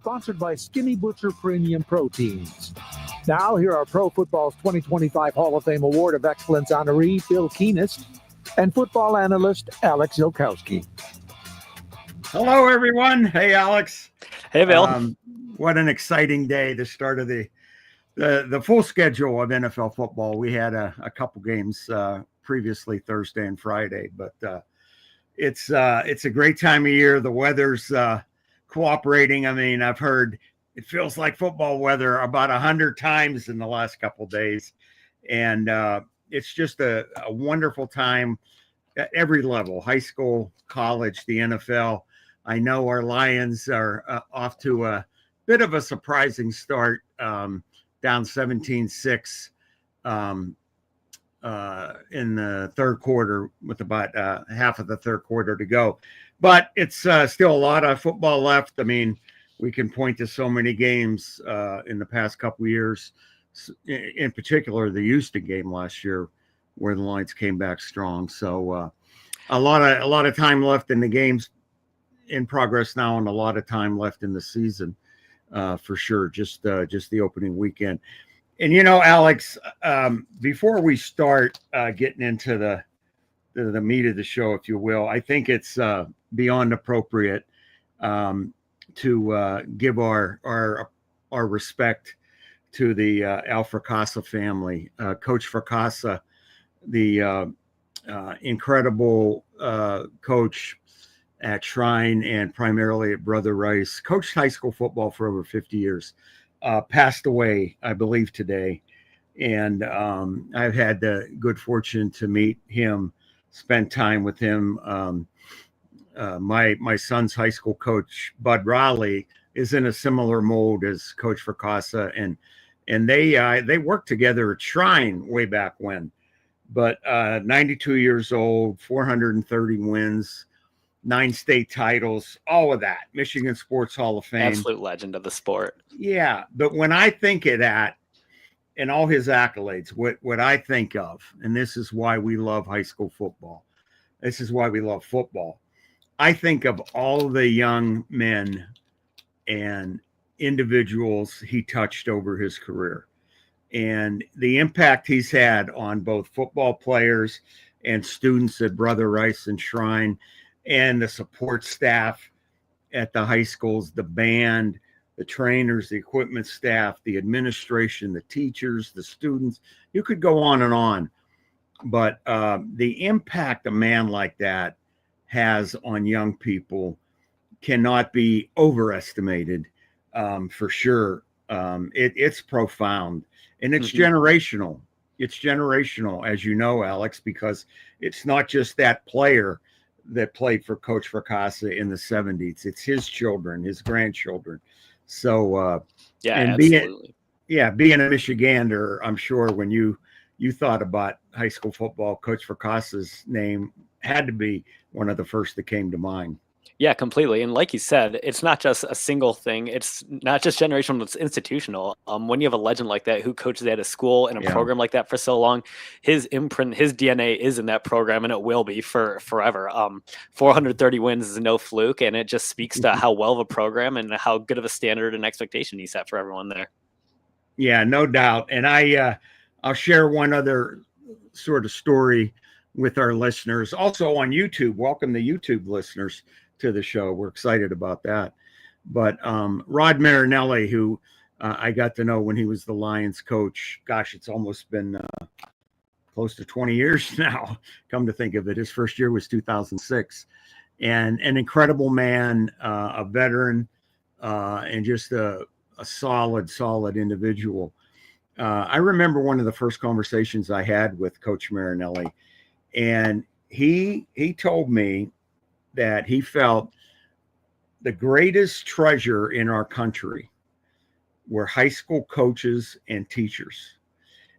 Sponsored by Skinny Butcher Premium Proteins. Now, here are Pro Football's 2025 Hall of Fame Award of Excellence honoree Bill Keenist and football analyst Alex Zeolkowski. Hello, everyone. Hey, Alex. Hey, Bill. What an exciting day, the start of the full schedule of NFL football. We had a couple games previously Thursday and Friday, but it's a great time of year. The weather's cooperating. I mean, I've heard it feels like football weather about 100 times in the last couple of days. And it's just a wonderful time at every level, high school, college, the NFL. I know our Lions are off to a bit of a surprising start, down 17-6 in the third quarter with about half of the third quarter to go. But it's still a lot of football left. I mean, we can point to so many games in the past couple of years, in particular the Houston game last year where the Lions came back strong. So a lot of time left in the games in progress now, and a lot of time left in the season for sure. Just the opening weekend. And, you know, Alex, before we start getting into the meat of the show, if you will, I think it's beyond appropriate to give our respect to the Al Fracassa family. Coach Fracassa, the incredible coach at Shrine and primarily at Brother Rice, coached high school football for over 50 years, passed away, I believe, today. And I've had the good fortune to meet him, spend time with him. My son's high school coach, Bud Raleigh, is in a similar mold as Coach Fracassa, and they worked together at Shrine way back when. But 92 years old, 430 wins, 9 state titles, all of that. Michigan Sports Hall of Fame. Absolute legend of the sport. Yeah, but when I think of that and all his accolades, what I think of, and this is why we love high school football. This is why we love football. I think of all the young men and individuals he touched over his career and the impact he's had on both football players and students at Brother Rice and Shrine and the support staff at the high schools, the band, the trainers, the equipment staff, the administration, the teachers, the students. You could go on and on. But the impact a man like that has on young people cannot be overestimated, for sure. It's profound, and it's generational. It's generational, as you know, Alex, because it's not just that player that played for Coach Fracassa in the 70s. It's his children, his grandchildren. So, and absolutely. Being a Michigander, I'm sure when you thought about high school football, Coach Fracassa's name had to be one of the first that came to mind. Yeah, completely. And like you said, it's not just a single thing. It's not just generational, it's institutional. When you have a legend like that who coaches at a school and a program like that for so long, his imprint, his DNA is in that program, and it will be for forever. 430 wins is no fluke, and it just speaks to how well of a program and how good of a standard and expectation he set for everyone there. Yeah, no doubt. And I'll share one other sort of story with our listeners. Also on YouTube, welcome the YouTube listeners to the show. We're excited about that. But Rod Marinelli, who I got to know when he was the Lions coach, gosh, it's almost been close to 20 years now, come to think of it. His first year was 2006. And an incredible man, a veteran, and just a solid individual. I remember one of the first conversations I had with Coach Marinelli, and he told me that he felt the greatest treasure in our country were high school coaches and teachers.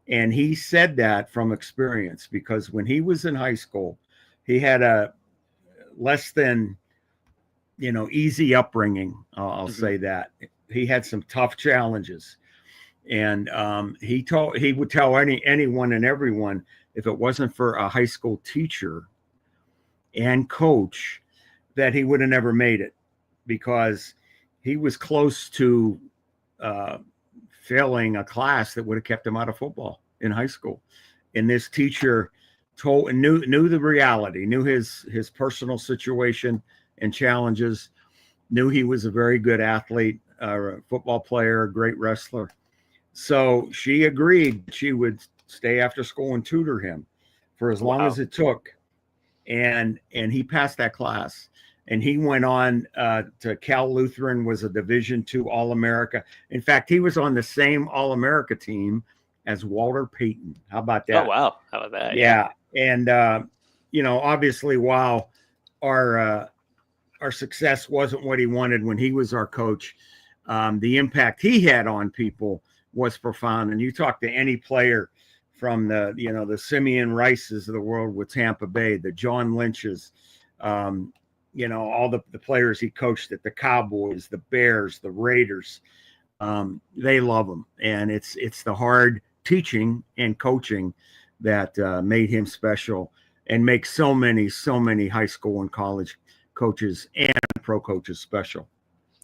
And he said that from experience, because when he was in high school, he had a less than, easy upbringing. I'll say that. He had some tough challenges. And he would tell anyone and everyone, if it wasn't for a high school teacher and coach, that he would have never made it, because he was close to failing a class that would have kept him out of football in high school. And this teacher knew the reality, knew his personal situation and challenges, knew he was a very good athlete, a football player, a great wrestler. So she agreed she would stay after school and tutor him for as long as it took. And he passed that class. And he went on to Cal Lutheran, was a Division II All-America. In fact, he was on the same All-America team as Walter Payton. How about that? Oh, wow. How about that? Yeah. And, obviously, while our success wasn't what he wanted when he was our coach, the impact he had on people was profound. And you talk to any player from the Simeon Rices of the world with Tampa Bay, the John Lynches, all the players he coached at the Cowboys, the Bears, the Raiders, they love him. And it's the hard teaching and coaching that made him special and makes so many high school and college coaches and pro coaches special.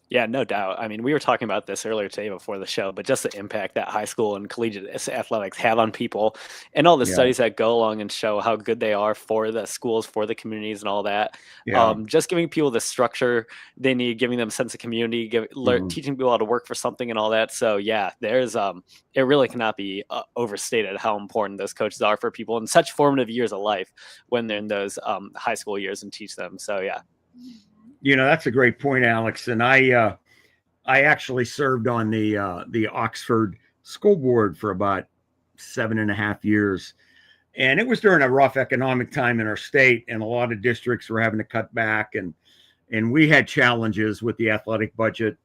Yeah, no doubt. I mean, we were talking about this earlier today before the show, but just the impact that high school and collegiate athletics have on people, and all the studies that go along and show how good they are for the schools, for the communities and all that. Yeah. Just giving people the structure they need, giving them a sense of community, teaching people how to work for something and all that. So yeah, there's it really cannot be overstated how important those coaches are for people in such formative years of life when they're in those high school years and teach them. So yeah. That's a great point, Alex. And I actually served on the Oxford School Board for about 7.5 years. And it was during a rough economic time in our state, and a lot of districts were having to cut back. And we had challenges with the athletic budget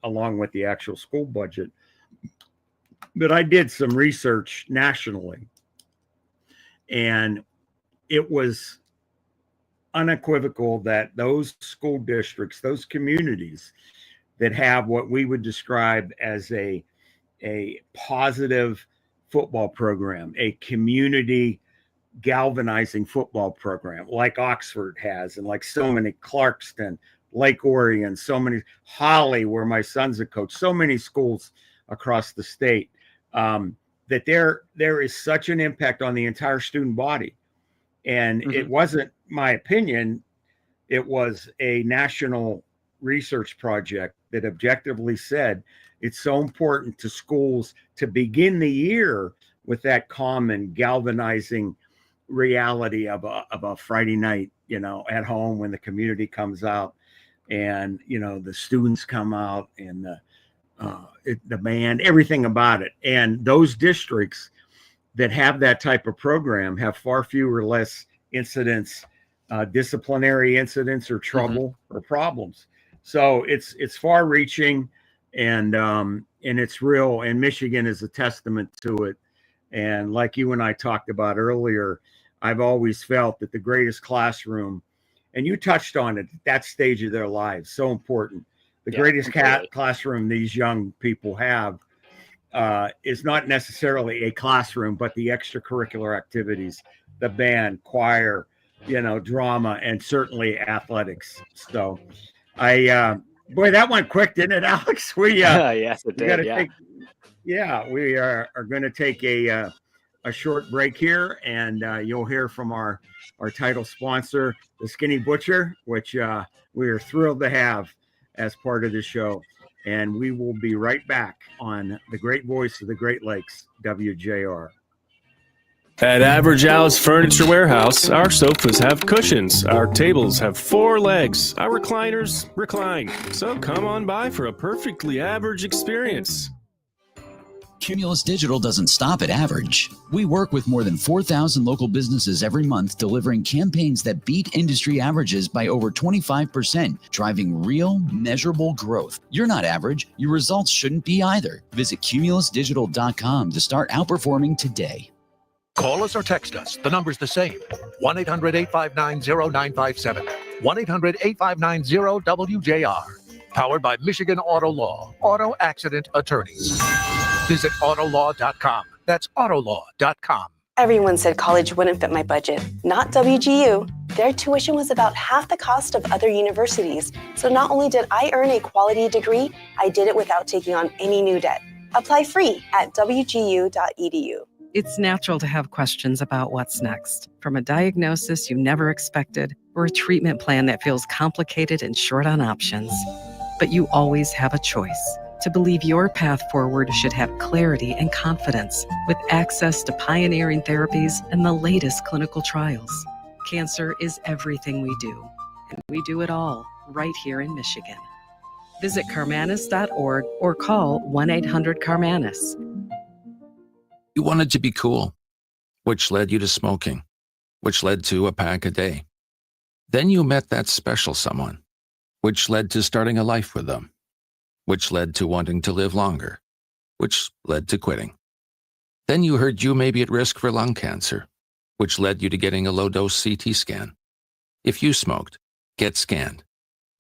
along with the actual school budget. But I did some research nationally, and it was unequivocal that those school districts, those communities that have what we would describe as a positive football program, a community galvanizing football program like Oxford has, and like so many, Clarkston, Lake Orion, so many, Holly, where my son's a coach, so many schools across the state, that there is such an impact on the entire student body. And it wasn't my opinion. It was a national research project that objectively said it's so important to schools to begin the year with that common galvanizing reality of a Friday night, at home when the community comes out and, the students come out and the band, everything about it. And those districts that have that type of program have far fewer less incidents, disciplinary incidents or trouble or problems. So it's far reaching and it's real. And Michigan is a testament to it. And like you and I talked about earlier, I've always felt that the greatest classroom, and you touched on it, at that stage of their lives, so important. The greatest classroom these young people have is not necessarily a classroom, but the extracurricular activities, the band, choir, drama, and certainly athletics. So boy, that went quick, didn't it, Alex? Yes, it did. We are going to take a short break here, and you'll hear from our title sponsor, the Skinny Butcher, which we are thrilled to have as part of the show. And we will be right back on the great voice of the Great Lakes, WJR. At Average Al's Furniture Warehouse, our sofas have cushions, our tables have 4 legs, our recliners recline. So come on by for a perfectly average experience. Cumulus Digital doesn't stop at average. We work with more than 4,000 local businesses every month, delivering campaigns that beat industry averages by over 25%, driving real, measurable growth. You're not average. Your results shouldn't be either. Visit cumulusdigital.com to start outperforming today. Call us or text us. The number's the same. 1-800-859-0957. 1-800-859-0WJR. Powered by Michigan Auto Law. Auto Accident Attorneys. Visit autolaw.com. That's autolaw.com. Everyone said college wouldn't fit my budget. Not WGU. Their tuition was about half the cost of other universities. So not only did I earn a quality degree, I did it without taking on any new debt. Apply free at wgu.edu. It's natural to have questions about what's next, from a diagnosis you never expected or a treatment plan that feels complicated and short on options. But you always have a choice to believe your path forward should have clarity and confidence with access to pioneering therapies and the latest clinical trials. Cancer is everything we do, and we do it all right here in Michigan. Visit Carmanis.org or call 1-800-CARMANIS. You wanted to be cool, which led you to smoking, which led to a pack a day. Then you met that special someone, which led to starting a life with them, which led to wanting to live longer, which led to quitting. Then you heard you may be at risk for lung cancer, which led you to getting a low-dose CT scan. If you smoked, get scanned.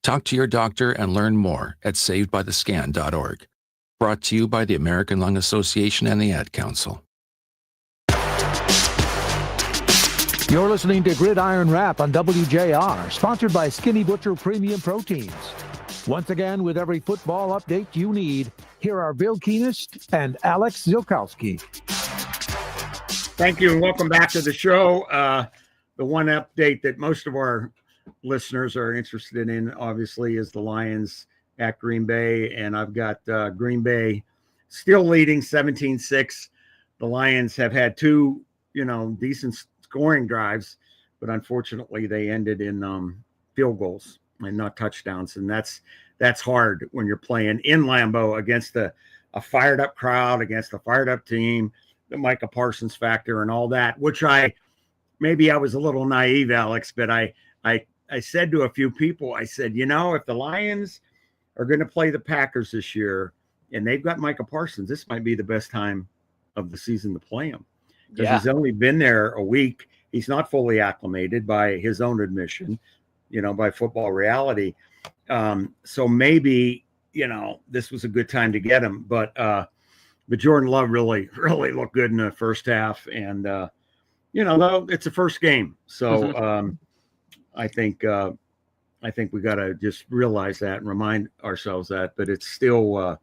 Talk to your doctor and learn more at savedbythescan.org. Brought to you by the American Lung Association and the Ad Council. You're listening to Gridiron Wrap on WJR, sponsored by Skinny Butcher Premium Proteins. Once again, with every football update you need, here are Bill Keenist and Alex Zeolkowski. Thank you and welcome back to the show. The one update that most of our listeners are interested in, obviously, is the Lions at Green Bay, and I've got Green Bay still leading 17-6. The Lions have had two, decent scoring drives, but unfortunately they ended in field goals and not touchdowns, and that's hard when you're playing in Lambeau against a fired up crowd, against a fired up team, the Micah Parsons factor and all that, which I was a little naive, Alex, but I said to a few people, I said, if the Lions are going to play the Packers this year and they've got Micah Parsons, this might be the best time of the season to play him, because he's only been there a week. He's not fully acclimated by his own admission, by football reality. So maybe, this was a good time to get him, but Jordan Love really looked good in the first half. And, though it's a first game. So I think we got to just realize that and remind ourselves that, but it's still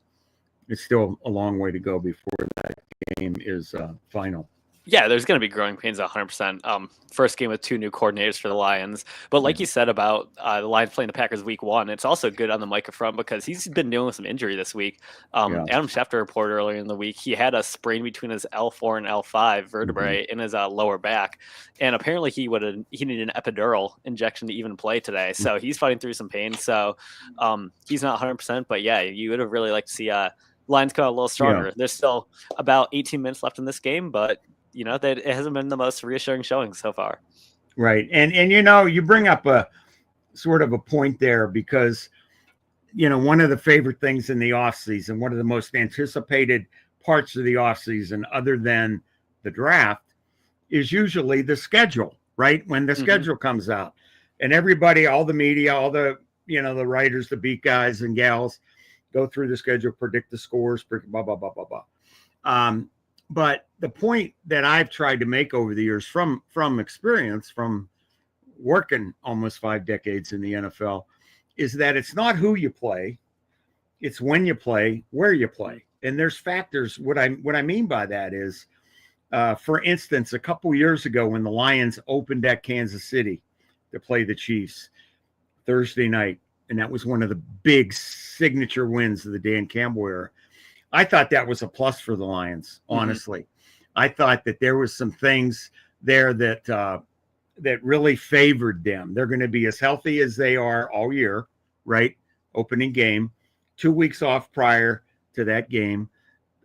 a long way to go before that game is final. Yeah, there's going to be growing pains 100%. First game with two new coordinators for the Lions. But like you said about the Lions playing the Packers week one, it's also good on the Micah front because he's been dealing with some injury this week. Adam Schefter reported earlier in the week he had a sprain between his L4 and L5 vertebrae in his lower back. And apparently he needed an epidural injection to even play today. So he's fighting through some pain. So he's not 100%. But yeah, you would have really liked to see Lions come out a little stronger. There's still about 18 minutes left in this game, but that it hasn't been the most reassuring showing so far. Right. And you bring up a sort of a point there because, one of the favorite things in the offseason, one of the most anticipated parts of the offseason, other than the draft, is usually the schedule, right? When the schedule comes out and everybody, all the media, all the, the writers, the beat guys and gals go through the schedule, predict the scores, blah, blah, blah, blah, blah. But the point that I've tried to make over the years from experience, from working almost 5 decades in the NFL, is that it's not who you play, it's when you play, where you play. And there's factors. What I mean by that is, for instance, a couple years ago when the Lions opened at Kansas City to play the Chiefs Thursday night, and that was one of the big signature wins of the Dan Campbell era, I thought that was a plus for the Lions, honestly. I thought that there was some things there that really favored them. They're going to be as healthy as they are all year, right? Opening game, 2 weeks off prior to that game,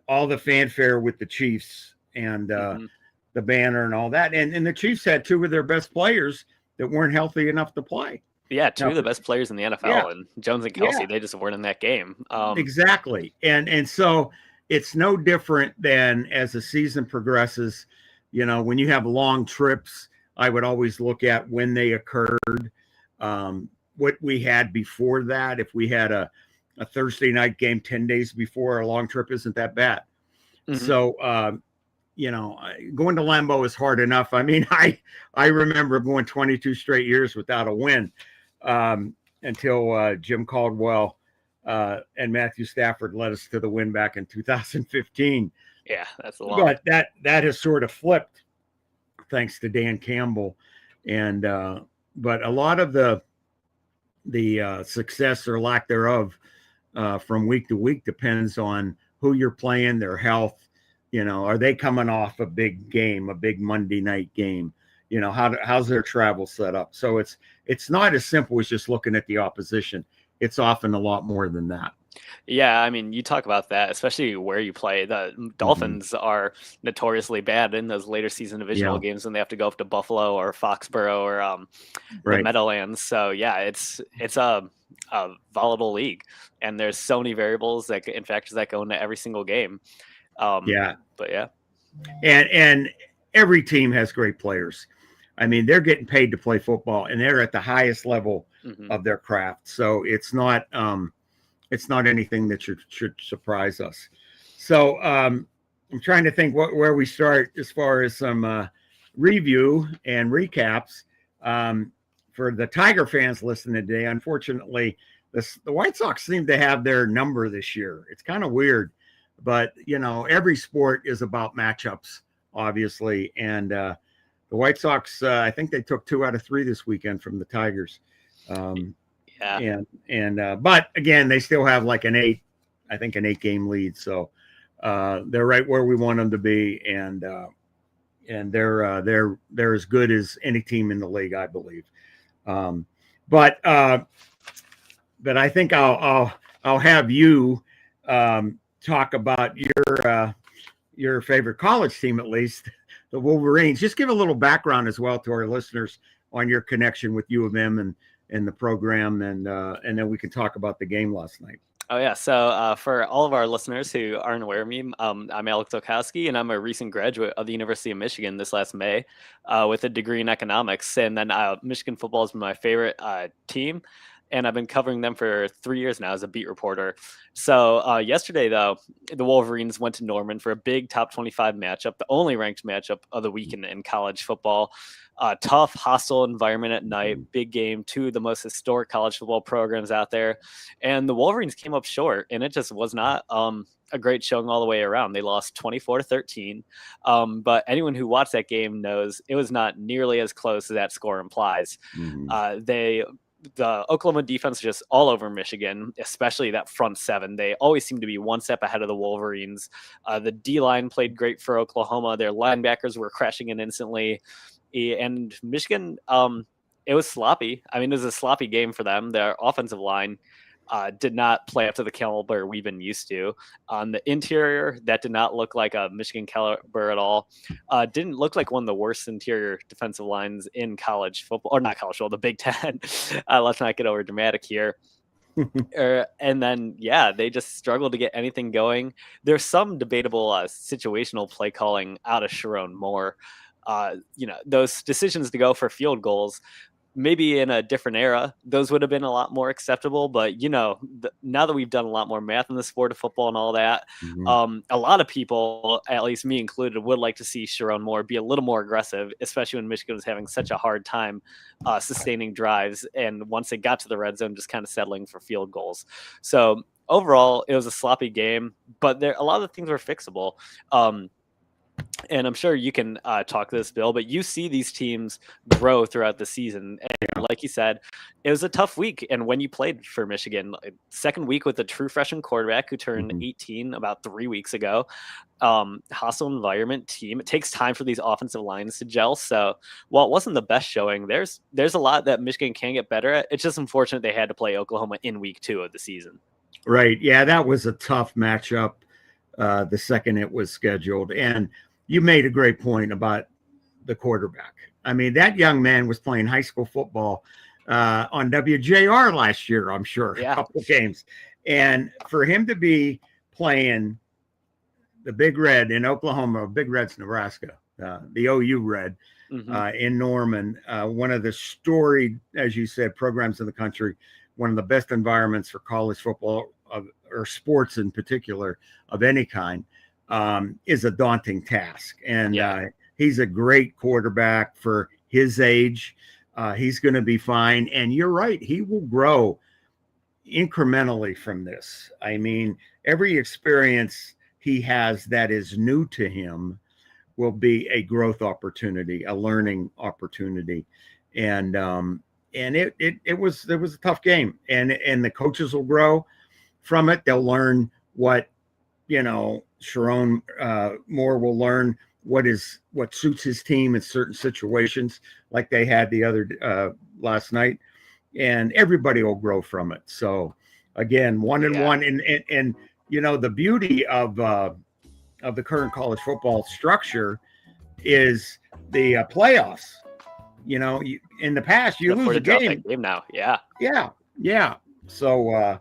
all the fanfare with the Chiefs and the banner and all that. And the Chiefs had two of their best players that weren't healthy enough to play. Yeah, two of the best players in the NFL, and Jones and Kelsey, they just weren't in that game. Exactly. And so it's no different than as the season progresses, when you have long trips, I would always look at when they occurred, what we had before that. If we had a Thursday night game 10 days before, a long trip isn't that bad. So going to Lambeau is hard enough. I mean, I remember going 22 straight years without a win until Jim Caldwell and Matthew Stafford led us to the win back in 2015. Yeah, that's a lot. But that has sort of flipped thanks to Dan Campbell. And but a lot of the success or lack thereof from week to week depends on who you're playing, their health. Are they coming off a big game, a big Monday night game? How's their travel set up? So it's not as simple as just looking at the opposition. It's often a lot more than that. Yeah, I mean, you talk about that, especially where you play. The Dolphins are notoriously bad in those later season divisional games when they have to go up to Buffalo or Foxborough or the Meadowlands. So yeah, it's a volatile league, and there's so many variables and factors that go into every single game. But yeah, and every team has great players. I mean, they're getting paid to play football, and they're at the highest level of their craft. So it's not anything that should surprise us. So I'm trying to think where we start as far as some review and recaps for the Tiger fans listening today. Unfortunately, the White Sox seem to have their number this year. It's kind of weird, but every sport is about matchups, obviously. And the White Sox, I think they took 2 out of 3 this weekend from the Tigers. But again, they still have like an 8-game lead. So they're right where we want them to be. And they're as good as any team in the league, I believe. But I think I'll have you talk about your favorite college team, at least the Wolverines. Just give a little background as well to our listeners on your connection with U of M and the program, and then we can talk about the game last night. Oh yeah. So for all of our listeners who aren't aware of me, I'm Alex Zeolkowski, and I'm a recent graduate of the University of Michigan this last May with a degree in economics. And then Michigan football has been my favorite team, and I've been covering them for 3 years now as a beat reporter. So yesterday, though, the Wolverines went to Norman for a big top 25 matchup, the only ranked matchup of the week in college football. Tough, hostile environment at night, big game, 2 of the most historic college football programs out there. And the Wolverines came up short, and it just was not a great showing all the way around. They lost 24-13. But anyone who watched that game knows it was not nearly as close as that score implies. The Oklahoma defense is just all over Michigan, especially that front 7. They always seem to be one step ahead of the Wolverines. The D-line played great for Oklahoma. Their linebackers were crashing in instantly. And Michigan, it was sloppy. I mean, it was a sloppy game for them. Their offensive line did not play up to the caliber we've been used to. On the interior, that did not look like a Michigan caliber at all. Didn't look like one of the worst interior defensive lines in college football, or not college football, the Big Ten. Let's not get over dramatic here. And then, they just struggled to get anything going. There's some debatable situational play calling out of Sharon Moore. Those decisions to go for field goals, maybe in a different era, those would have been a lot more acceptable. But, now that we've done a lot more math in the sport of football and all that, a lot of people, at least me included, would like to see Sharon Moore be a little more aggressive, especially when Michigan was having such a hard time sustaining drives. And once they got to the red zone, just kind of settling for field goals. So overall, it was a sloppy game, but a lot of the things were fixable. And I'm sure you can talk to this, Bill, but you see these teams grow throughout the season. And like you said, it was a tough week. And when you played for Michigan, second week with a true freshman quarterback who turned 18 about 3 weeks ago, hostile environment team, it takes time for these offensive lines to gel. So while it wasn't the best showing, there's a lot that Michigan can get better at. It's just unfortunate they had to play Oklahoma in week 2 of the season. Right. Yeah, that was a tough matchup the second it was scheduled. And you made a great point about the quarterback. I mean, that young man was playing high school football on WJR last year, I'm sure, a couple of games. And for him to be playing the Big Red in Oklahoma, Big Red's Nebraska, the OU Red in Norman, one of the storied, as you said, programs in the country, one of the best environments for college football or sports in particular of any kind. is a daunting task. And he's a great quarterback for his age. He's going to be fine. And you're right. He will grow incrementally from this. I mean, every experience he has that is new to him will be a growth opportunity, a learning opportunity. And it was a tough game, and the coaches will grow from it. They'll learn what, Sharon Moore will learn what suits his team in certain situations, like they had the other last night, and everybody will grow from it. So again, 1-1, and the beauty of the current college football structure is the playoffs. In the past, you lose a game now. Yeah. So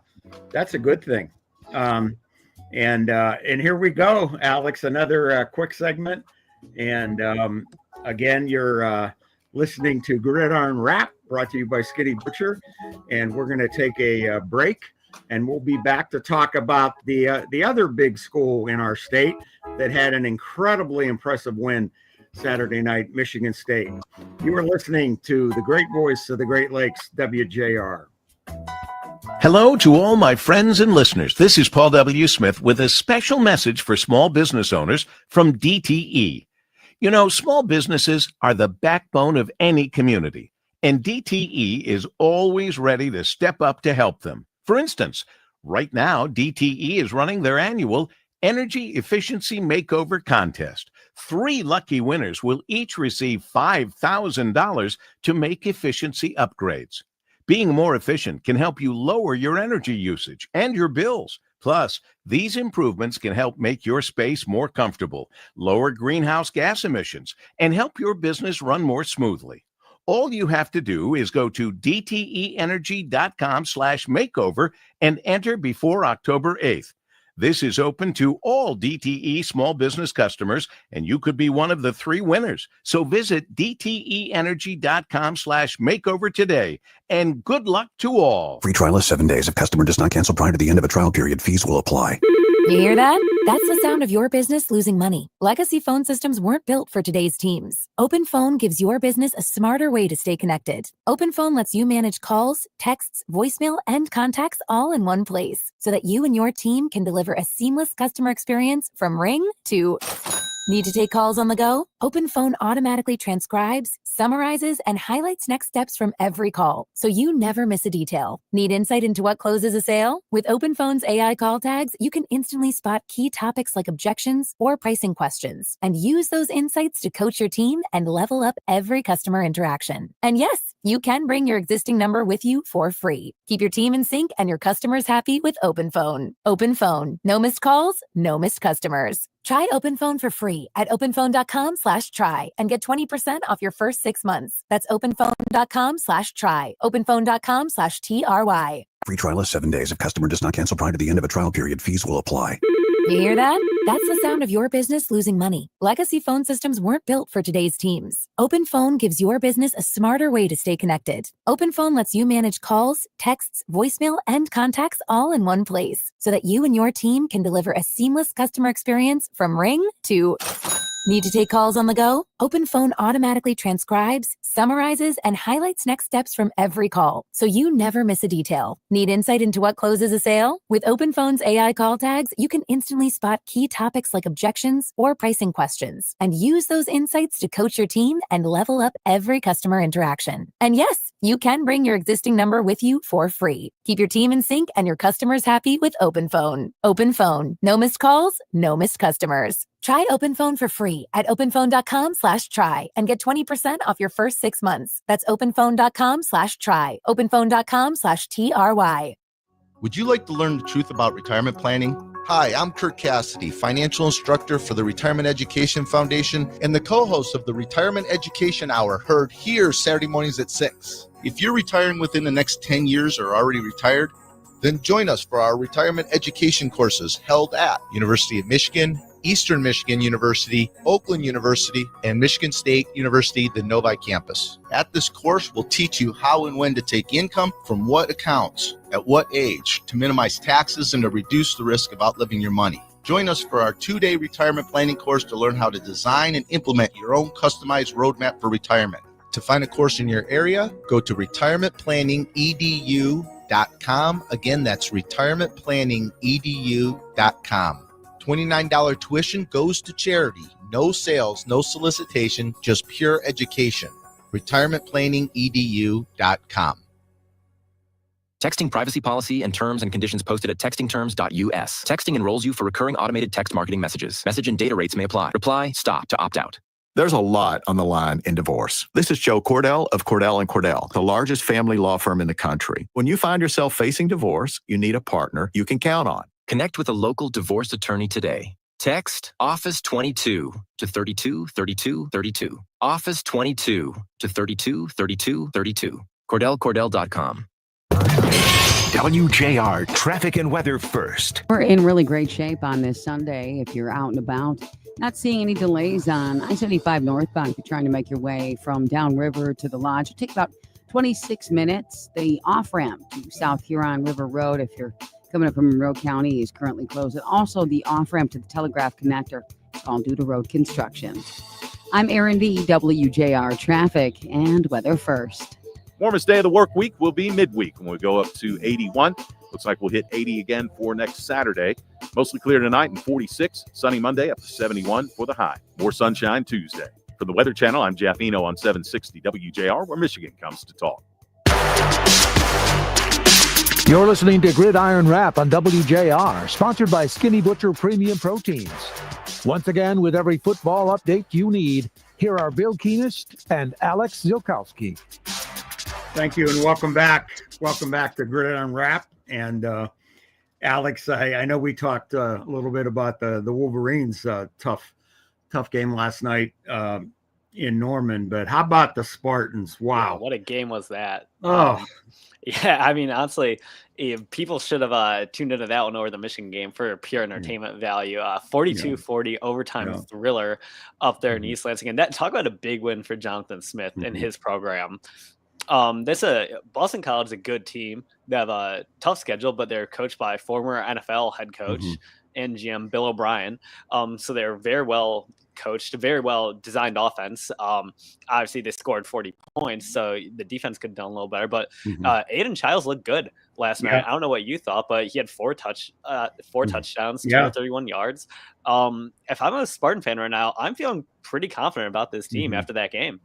that's a good thing. And here we go, Alex, another quick segment. And again, you're listening to Gridiron Wrap, brought to you by Skinny Butcher. And we're going to take a break, and we'll be back to talk about the other big school in our state that had an incredibly impressive win Saturday night, Michigan State. You are listening to the great voice of the Great Lakes, WJR. Hello to all my friends and listeners. This is Paul W. Smith with a special message for small business owners from DTE. Small businesses are the backbone of any community, and DTE is always ready to step up to help them. For instance, right now, DTE is running their annual Energy Efficiency Makeover Contest. 3 lucky winners will each receive $5,000 to make efficiency upgrades. Being more efficient can help you lower your energy usage and your bills. Plus, these improvements can help make your space more comfortable, lower greenhouse gas emissions, and help your business run more smoothly. All you have to do is go to dteenergy.com/makeover and enter before October 8th. This is open to all DTE small business customers, and you could be one of the 3 winners. So visit dteenergy.com/makeover today, and good luck to all. Free trial is 7 days. If customer does not cancel prior to the end of a trial period, fees will apply. You hear that? That's the sound of your business losing money. Legacy phone systems weren't built for today's teams. Open Phone gives your business a smarter way to stay connected. Open Phone lets you manage calls, texts, voicemail, and contacts all in one place, so that you and your team can deliver a seamless customer experience from ring to... Need to take calls on the go? Open Phone automatically transcribes, summarizes, and highlights next steps from every call, so you never miss a detail. Need insight into what closes a sale? With Open Phone's AI call tags, you can instantly spot key topics like objections or pricing questions, and use those insights to coach your team and level up every customer interaction. And yes, you can bring your existing number with you for free. Keep your team in sync and your customers happy with Open Phone. Open Phone. No missed calls, no missed customers. Try Open Phone for free at openphone.com/try and get 20% off your first 6 months. That's openphone.com/try. openphone.com/TRY. Free trial is 7 days. If customer does not cancel prior to the end of a trial period, fees will apply. You hear that? That's the sound of your business losing money. Legacy phone systems weren't built for today's teams. Open Phone gives your business a smarter way to stay connected. Open Phone lets you manage calls, texts, voicemail, and contacts all in one place, so that you and your team can deliver a seamless customer experience from ring to... Need to take calls on the go? Open Phone automatically transcribes, summarizes, and highlights next steps from every call, so you never miss a detail. Need insight into what closes a sale? With Open Phone's AI call tags, you can instantly spot key topics like objections or pricing questions, and use those insights to coach your team and level up every customer interaction. And yes, you can bring your existing number with you for free. Keep your team in sync and your customers happy with Open Phone. Open Phone. No missed calls, no missed customers. Try Open Phone for free at openphone.com/try and get 20% off your first 6 months. That's openphone.com/try. openphone.com/TRY. Would you like to learn the truth about retirement planning? Hi, I'm Kurt Cassidy, financial instructor for the Retirement Education Foundation and the co-host of the Retirement Education Hour, heard here Saturday mornings at 6. If you're retiring within the next 10 years or already retired, then join us for our retirement education courses held at University of Michigan, Eastern Michigan University, Oakland University, and Michigan State University, the Novi campus. At this course, we'll teach you how and when to take income from what accounts, at what age, to minimize taxes and to reduce the risk of outliving your money. Join us for our 2-day retirement planning course to learn how to design and implement your own customized roadmap for retirement. To find a course in your area, go to retirementplanningedu.com. Again, that's retirementplanningedu.com. $29 tuition goes to charity. No sales, no solicitation, just pure education. retirementplanningedu.com. Texting privacy policy and terms and conditions posted at textingterms.us. Texting enrolls you for recurring automated text marketing messages. Message and data rates may apply. Reply, stop to opt out. There's a lot on the line in divorce. This is Joe Cordell of Cordell & Cordell, the largest family law firm in the country. When you find yourself facing divorce, you need a partner you can count on. Connect with a local divorce attorney today. Text Office 22 to 32 32 32. Office 22 to 32 32 32. CordellCordell.com. WJR traffic and weather first. We're in really great shape on this Sunday if you're out and about. Not seeing any delays on I-75 northbound if you're trying to make your way from downriver to the lodge. It'll take about 26 minutes. The off-ramp to South Huron River Road, if you're coming up from Monroe County, is currently closed. And also the off-ramp to the Telegraph Connector is all due to road construction. I'm Erin D. WJR traffic and weather first. Warmest day of the work week will be midweek when we go up to 81. Looks like we'll hit 80 again for next Saturday. Mostly clear tonight and 46. Sunny Monday up to 71 for the high. More sunshine Tuesday. For the Weather Channel, I'm Jeff Eno on 760 WJR, where Michigan comes to talk. You're listening to Gridiron Wrap on WJR, sponsored by Skinny Butcher Premium Proteins. Once again, with every football update you need, here are Bill Keenist and Alex Zeolkowski. Thank you, and welcome back. Welcome back to Gridiron Wrap. And Alex, I know we talked a little bit about the Wolverines' tough game last night in Norman, but how about the Spartans? Wow, what a game was that! Oh, yeah. I mean, honestly, people should have tuned into that one over the Michigan game for pure entertainment value. 42-40 overtime thriller up there in East Lansing, and that talk about a big win for Jonathan Smith and his program. Boston College is a good team. They have a tough schedule, but they're coached by former NFL head coach and GM Bill O'Brien. So they're very well coached, a very well designed offense. Obviously, they scored 40 points, so the defense could have done a little better. But Aiden Childs looked good last night. I don't know what you thought, but he had four touchdowns, 231 yards. If I'm a Spartan fan right now, I'm feeling pretty confident about this team after that game.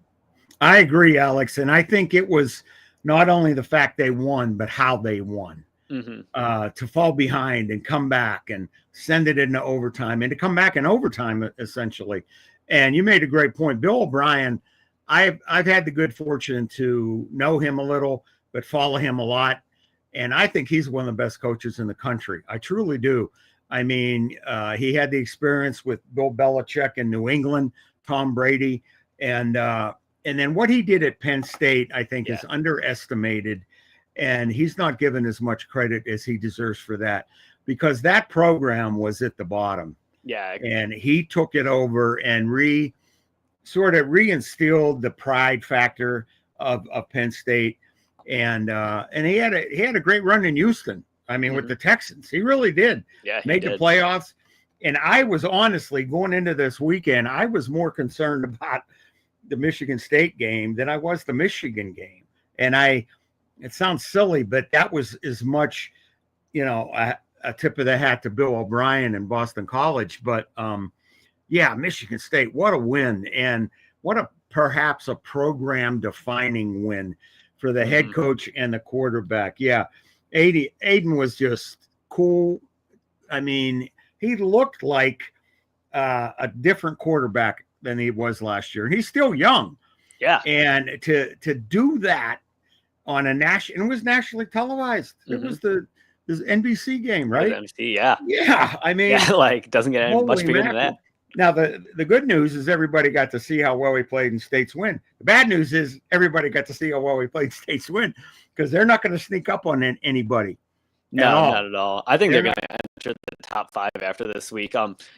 I agree, Alex. And I think it was not only the fact they won, but how they won. To fall behind and come back and send it into overtime and to come back in overtime, essentially. And you made a great point. Bill O'Brien, I've had the good fortune to know him a little, but follow him a lot. And I think he's one of the best coaches in the country. I truly do. I mean, he had the experience with Bill Belichick in New England, Tom Brady, and then what he did at Penn State, I think, is underestimated, and he's not given as much credit as he deserves for that, because that program was at the bottom. Yeah, and he took it over and reinstilled the pride factor of Penn State, and he had a great run in Houston. I mean, with the Texans, he really did. Yeah, made the playoffs, and I was honestly going into this weekend, I was more concerned about the Michigan State game than I was the Michigan game. And it sounds silly, but that was as much, a tip of the hat to Bill O'Brien and Boston College. But Michigan State, what a win. And what perhaps a program defining win for the head coach and the quarterback. Yeah. Aiden was just cool. I mean, he looked like a different quarterback than he was last year. And he's still young. Yeah. And to do that on a national, and it was nationally televised. It was this NBC game, right? NBC, yeah. Yeah. I mean, doesn't get any much bigger than that. Now, the good news is everybody got to see how well he played in States Win. The bad news is everybody got to see how well he played in States Win, because they're not going to sneak up on anybody. No, not at all. I think they're going to end enter the top 5 after this week.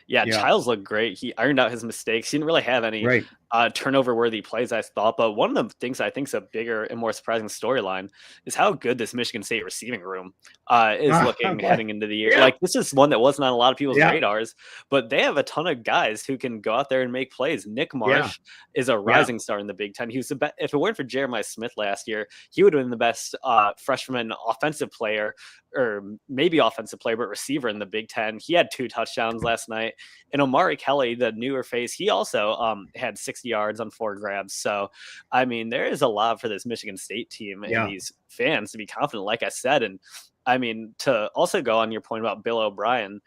Yeah. Childs looked great. He ironed out his mistakes. He didn't really have any Right. turnover-worthy plays, I thought. But one of the things I think is a bigger and more surprising storyline is how good this Michigan State receiving room is looking heading into the year. Yeah. Like, this is one that wasn't on a lot of people's Yeah. radars, but they have a ton of guys who can go out there and make plays. Nick Marsh is a rising star in the Big Ten. He was the best. If it weren't for Jeremiah Smith last year, he would have been the best freshman offensive player, or maybe offensive player, but receiver in the Big Ten. He had 2 touchdowns last night. And Omari Kelly, the newer face, he also had 60 yards on 4 grabs. So, I mean, there is a lot for this Michigan State team and these fans to be confident, like I said. And I mean, to also go on your point about Bill O'Brien,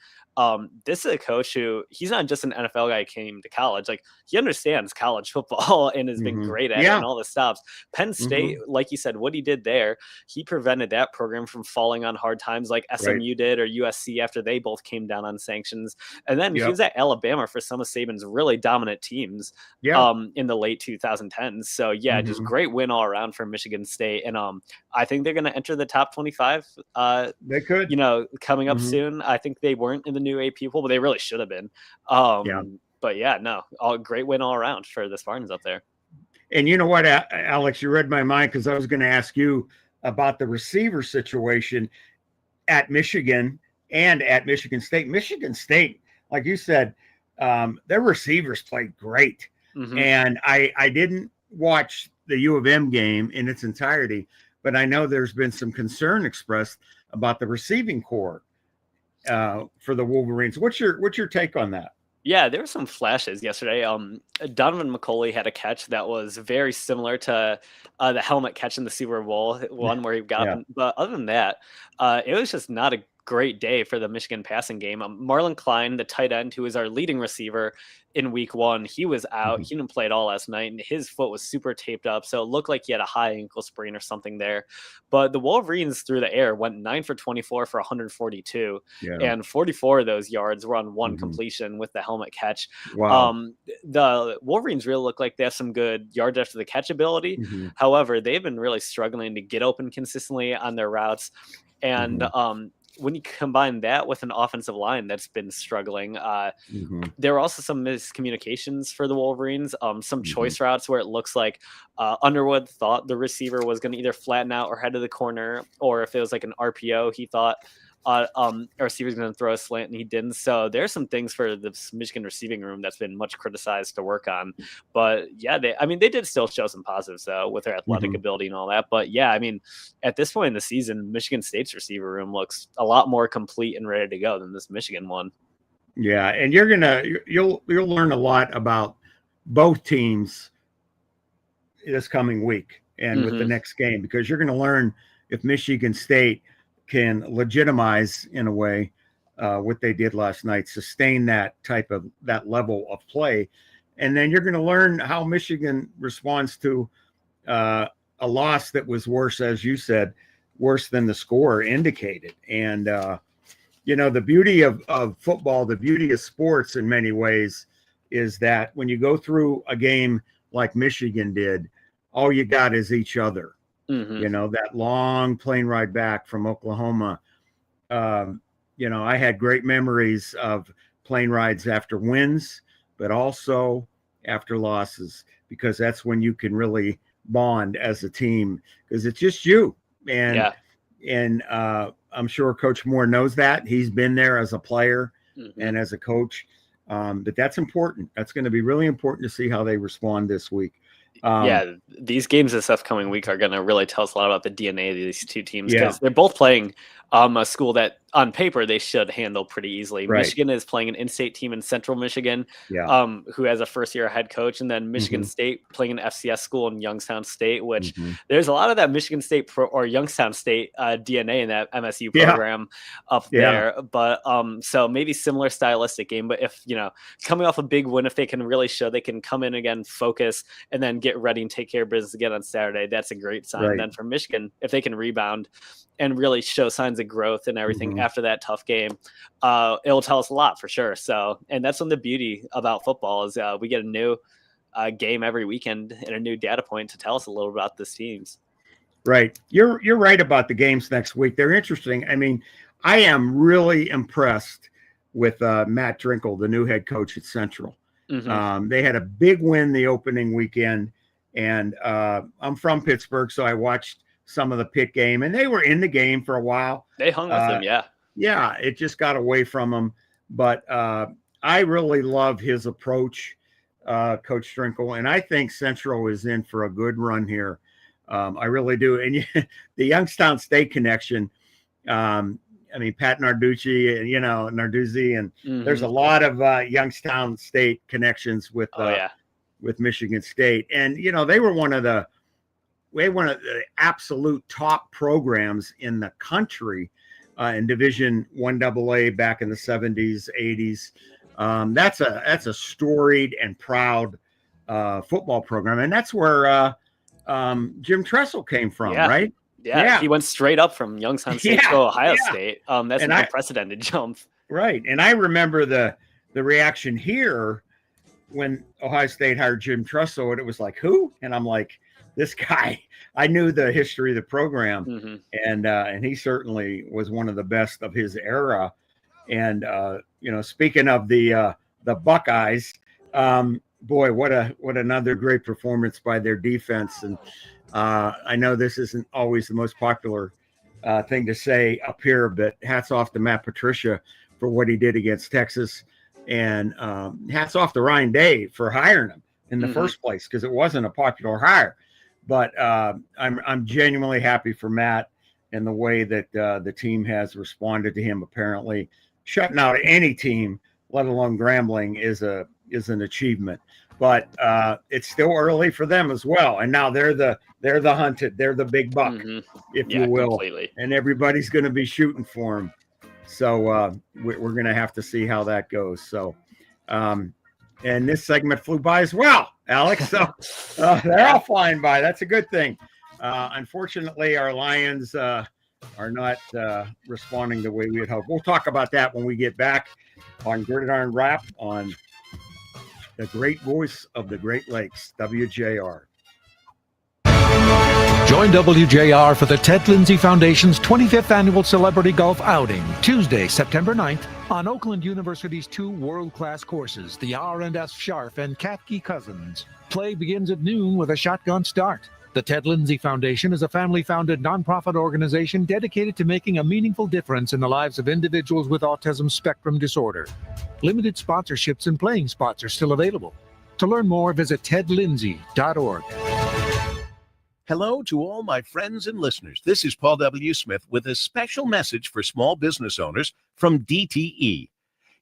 this is a coach who, he's not just an NFL guy who came to college. Like, he understands college football and has been great at it and all the stops. Penn State, like you said, what he did there, he prevented that program from falling on hard times like SMU did, or USC after they both came down on sanctions. And then he was at Alabama for some of Saban's really dominant teams in the late 2010s. So just great win all around for Michigan State. And I think they're going to enter the top 25. They could, coming up soon. I think they weren't in the new AP poll, but they really should have been. But all great win all around for the Spartans up there. And you know what, Alex, you read my mind, because I was going to ask you about the receiver situation at Michigan and at Michigan State. Michigan State, like you said, their receivers played great. And I didn't watch the U of M game in its entirety, but I know there's been some concern expressed about the receiving corps for the Wolverines. What's your take on that? Yeah, there were some flashes yesterday. Donovan McCulley had a catch that was very similar to the helmet catch in the Super Bowl one where he got. But other than that, it was just not a great day for the Michigan passing game. Marlon Klein, the tight end, who is our leading receiver in week 1, he was out. He didn't play at all last night, and his foot was super taped up. So it looked like he had a high ankle sprain or something there. But the Wolverines through the air went 9 for 24 for 142. And 44 of those yards were on one completion with the helmet catch. Wow. The Wolverines really look like they have some good yards after the catch ability. However, they've been really struggling to get open consistently on their routes. And when you combine that with an offensive line that's been struggling, there were also some miscommunications for the Wolverines, some choice routes where it looks like Underwood thought the receiver was going to either flatten out or head to the corner, or if it was like an RPO, he thought a receiver's going to throw a slant and he didn't. So there's some things for the Michigan receiving room that's been much criticized to work on. But they did still show some positives though with their athletic ability and all that. But at this point in the season, Michigan State's receiver room looks a lot more complete and ready to go than this Michigan one. Yeah, and you'll learn a lot about both teams this coming week and with the next game, because you're going to learn if Michigan State can legitimize in a way what they did last night, sustain that level of play. And then you're going to learn how Michigan responds to a loss that was worse, as you said, worse than the score indicated. And, the beauty of football, the beauty of sports in many ways is that when you go through a game like Michigan did, all you got is each other. That long plane ride back from Oklahoma. I had great memories of plane rides after wins, but also after losses, because that's when you can really bond as a team, because it's just you. And I'm sure Coach Moore knows that. He's been there as a player and as a coach. But that's important. That's going to be really important to see how they respond this week. These games this upcoming week are going to really tell us a lot about the DNA of these two teams, because they're both playing a school that on paper they should handle pretty easily. Michigan is playing an in-state team in Central Michigan, who has a first-year head coach, and then Michigan State playing an FCS school in Youngstown State, which there's a lot of that Michigan State or Youngstown State DNA in that MSU program up there. But so maybe similar stylistic game, but if coming off a big win, if they can really show they can come in again, focus, and then get ready and take care of business again on Saturday, that's a great sign. Then for Michigan, if they can rebound and really show signs of growth and everything after that tough game, it'll tell us a lot for sure. So, and that's one of the beauty about football is we get a new game every weekend and a new data point to tell us a little about this teams. Right. You're right about the games next week. They're interesting. I mean, I am really impressed with Matt Drinkle, the new head coach at Central. They had a big win the opening weekend, and I'm from Pittsburgh, so I watched some of the Pitt game, and they were in the game for a while. They hung with him, yeah. Yeah, it just got away from them. But I really love his approach, Coach Drinkle, and I think Central is in for a good run here. I really do. And the Youngstown State connection, I mean, Pat Narduzzi, and Narduzzi, and there's a lot of Youngstown State connections with Michigan State, and they were one of the absolute top programs in the country in Division I AA back in the 70s, 80s. That's a storied and proud football program, and that's where Jim Tressel came from, right? Yeah, he went straight up from Youngstown State to Ohio State. That's an unprecedented jump. Right. And I remember the reaction here when Ohio State hired Jim Tressel, and it was like, who? And I'm like, this guy. I knew the history of the program, and he certainly was one of the best of his era. And speaking of the Buckeyes, boy, what another great performance by their defense. And I know this isn't always the most popular thing to say up here, but hats off to Matt Patricia for what he did against Texas, and hats off to Ryan Day for hiring him in the first place, because it wasn't a popular hire. But I'm genuinely happy for Matt and the way that the team has responded to him. Apparently, shutting out any team, let alone Grambling, is an achievement. But it's still early for them as well. And now they're the hunted, they're the big buck, if you will. Completely. And everybody's going to be shooting for them. So we're going to have to see how that goes. So, and this segment flew by as well, Alex. So they're all flying by. That's a good thing. Unfortunately, our Lions are not responding the way we had hoped. We'll talk about that when we get back on Gridiron Wrap on the great voice of the Great Lakes, WJR. Join WJR for the Ted Lindsay Foundation's 25th Annual Celebrity Golf Outing, Tuesday, September 9th, on Oakland University's two world-class courses, the R&S Scharf and Katke Cousins. Play begins at noon with a shotgun start. The Ted Lindsay Foundation is a family-founded nonprofit organization dedicated to making a meaningful difference in the lives of individuals with autism spectrum disorder. Limited sponsorships and playing spots are still available. To learn more, visit tedlindsay.org. Hello to all my friends and listeners. This is Paul W. Smith with a special message for small business owners from DTE.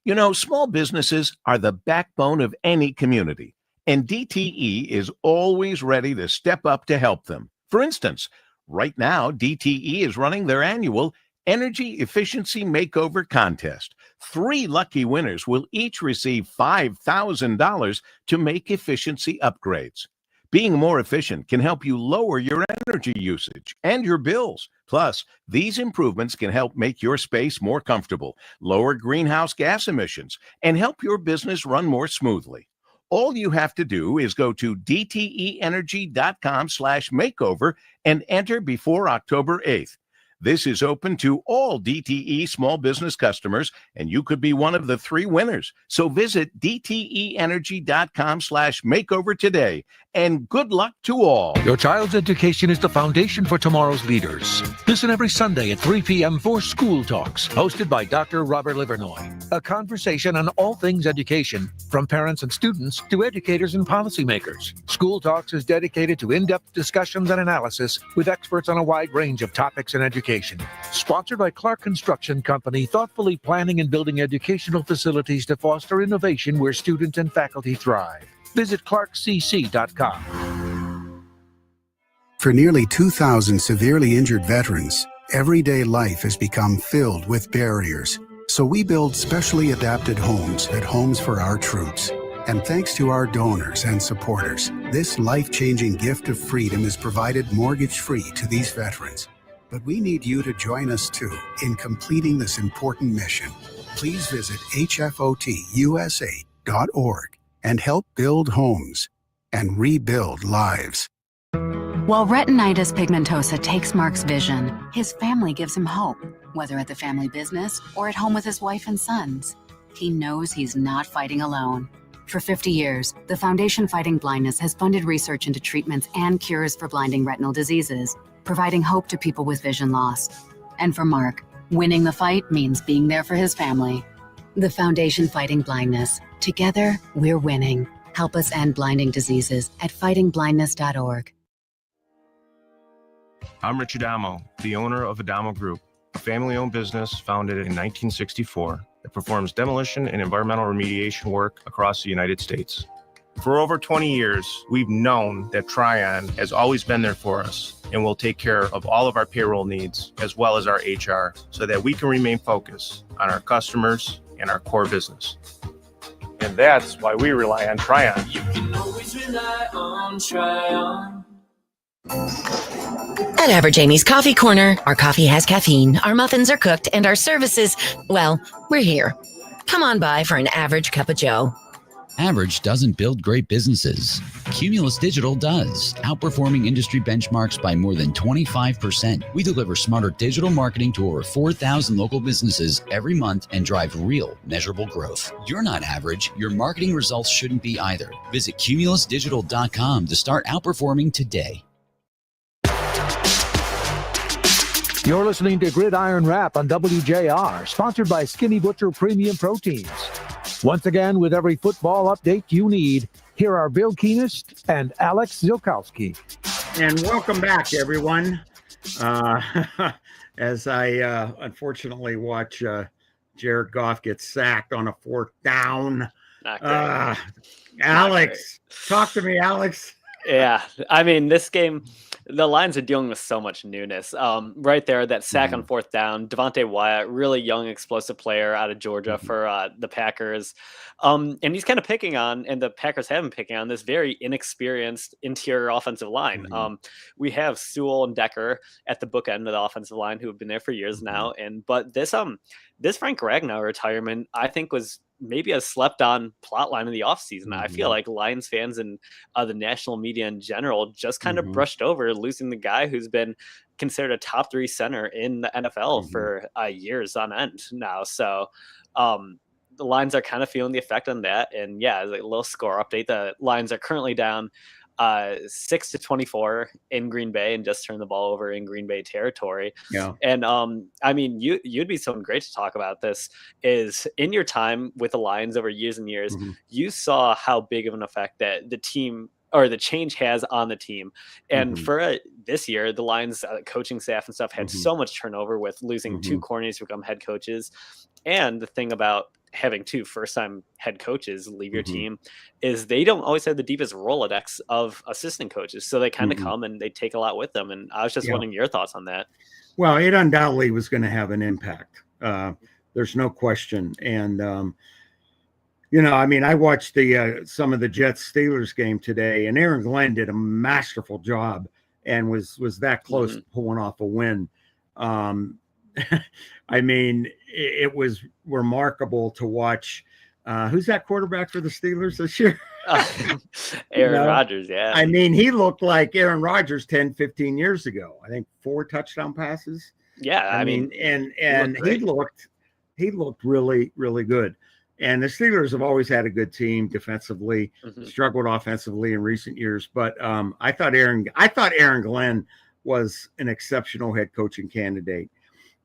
You know, small businesses are the backbone of any community, and DTE is always ready to step up to help them. For instance, right now, DTE is running their annual Energy Efficiency Makeover Contest. 3 lucky winners will each receive $5,000 to make efficiency upgrades. Being more efficient can help you lower your energy usage and your bills. Plus, these improvements can help make your space more comfortable, lower greenhouse gas emissions, and help your business run more smoothly. All you have to do is go to dteenergy.com/makeover and enter before October 8th. This is open to all DTE small business customers, and you could be one of the 3 winners. So visit dteenergy.com/makeover today, and good luck to all. Your child's education is the foundation for tomorrow's leaders. Listen every Sunday at 3 p.m. for School Talks, hosted by Dr. Robert Livernoy. A conversation on all things education, from parents and students to educators and policymakers. School Talks is dedicated to in-depth discussions and analysis with experts on a wide range of topics in education. Sponsored by Clark Construction Company, thoughtfully planning and building educational facilities to foster innovation where students and faculty thrive. Visit clarkcc.com. For nearly 2,000 severely injured veterans, everyday life has become filled with barriers. So we build specially adapted homes at Homes for Our Troops. And thanks to our donors and supporters, this life-changing gift of freedom is provided mortgage-free to these veterans. But we need you to join us too in completing this important mission. Please visit hfotusa.org and help build homes and rebuild lives. While retinitis pigmentosa takes Mark's vision, his family gives him hope. Whether at the family business or at home with his wife and sons, he knows he's not fighting alone. For 50 years, the Foundation Fighting Blindness has funded research into treatments and cures for blinding retinal diseases, providing hope to people with vision loss. And for Mark, winning the fight means being there for his family. The Foundation Fighting Blindness. Together, we're winning. Help us end blinding diseases at fightingblindness.org. I'm Rich Adamo, the owner of Adamo Group, a family-owned business founded in 1964 that performs demolition and environmental remediation work across the United States. For over 20 years, we've known that Tryon has always been there for us and will take care of all of our payroll needs as well as our HR so that we can remain focused on our customers and our core business. And that's why we rely on Tryon. You can always rely on Tryon. At Average Amy's Coffee Corner, our coffee has caffeine, our muffins are cooked, and our services, well, we're here. Come on by for an average cup of joe. Average doesn't build great businesses. Cumulus Digital does, outperforming industry benchmarks by more than 25%. We deliver smarter digital marketing to over 4,000 local businesses every month and drive real, measurable growth. You're not average. Your marketing results shouldn't be either. Visit cumulusdigital.com to start outperforming today. You're listening to Gridiron Wrap on WJR, sponsored by Skinny Butcher Premium Proteins. Once again, with every football update you need, here are Bill Keenist and Alex Zeolkowski. And welcome back, everyone. As I unfortunately watch Jared Goff get sacked on a 4th down. Alex, talk to me, Alex. Yeah, I mean, this game, the Lions are dealing with so much newness. Right there, that sack on 4th down, Devontae Wyatt, really young, explosive player out of Georgia for the Packers. And he's kind of picking on, and the Packers have been picking on, this very inexperienced interior offensive line. We have Sewell and Decker at the bookend of the offensive line who have been there for years now. But this Frank Ragnow retirement, I think, was maybe a slept on plot line in the offseason. I feel like Lions fans and the national media in general just kind of brushed over losing the guy who's been considered a top 3 center in the NFL for years on end now. So the Lions are kind of feeling the effect on that. And yeah, as a little score update, the Lions are currently down 6-24 in Green Bay and just turned the ball over in Green Bay territory. Yeah. And I mean, you'd be someone great to talk about this. Is in your time with the Lions over years and years, you saw how big of an effect that the team or the change has on the team. And for this year, the Lions coaching staff and stuff had so much turnover with losing 2 coordinators to become head coaches. And the thing about having 2 first-time head coaches leave your team is they don't always have the deepest Rolodex of assistant coaches. So they kind of come and they take a lot with them. And I was just wondering your thoughts on that. Well, it undoubtedly was going to have an impact. There's no question. And, you know, I mean, I watched some of the Jets-Steelers game today, and Aaron Glenn did a masterful job and was that close to pulling off a win. I mean, it was remarkable to watch. Who's that quarterback for the Steelers this year? Aaron Rodgers, yeah. I mean, he looked like Aaron Rodgers 10, 15 years ago. I think 4 touchdown passes. Yeah, I mean he looked really, really good. And the Steelers have always had a good team defensively, struggled offensively in recent years. But I thought Aaron Glenn was an exceptional head coaching candidate.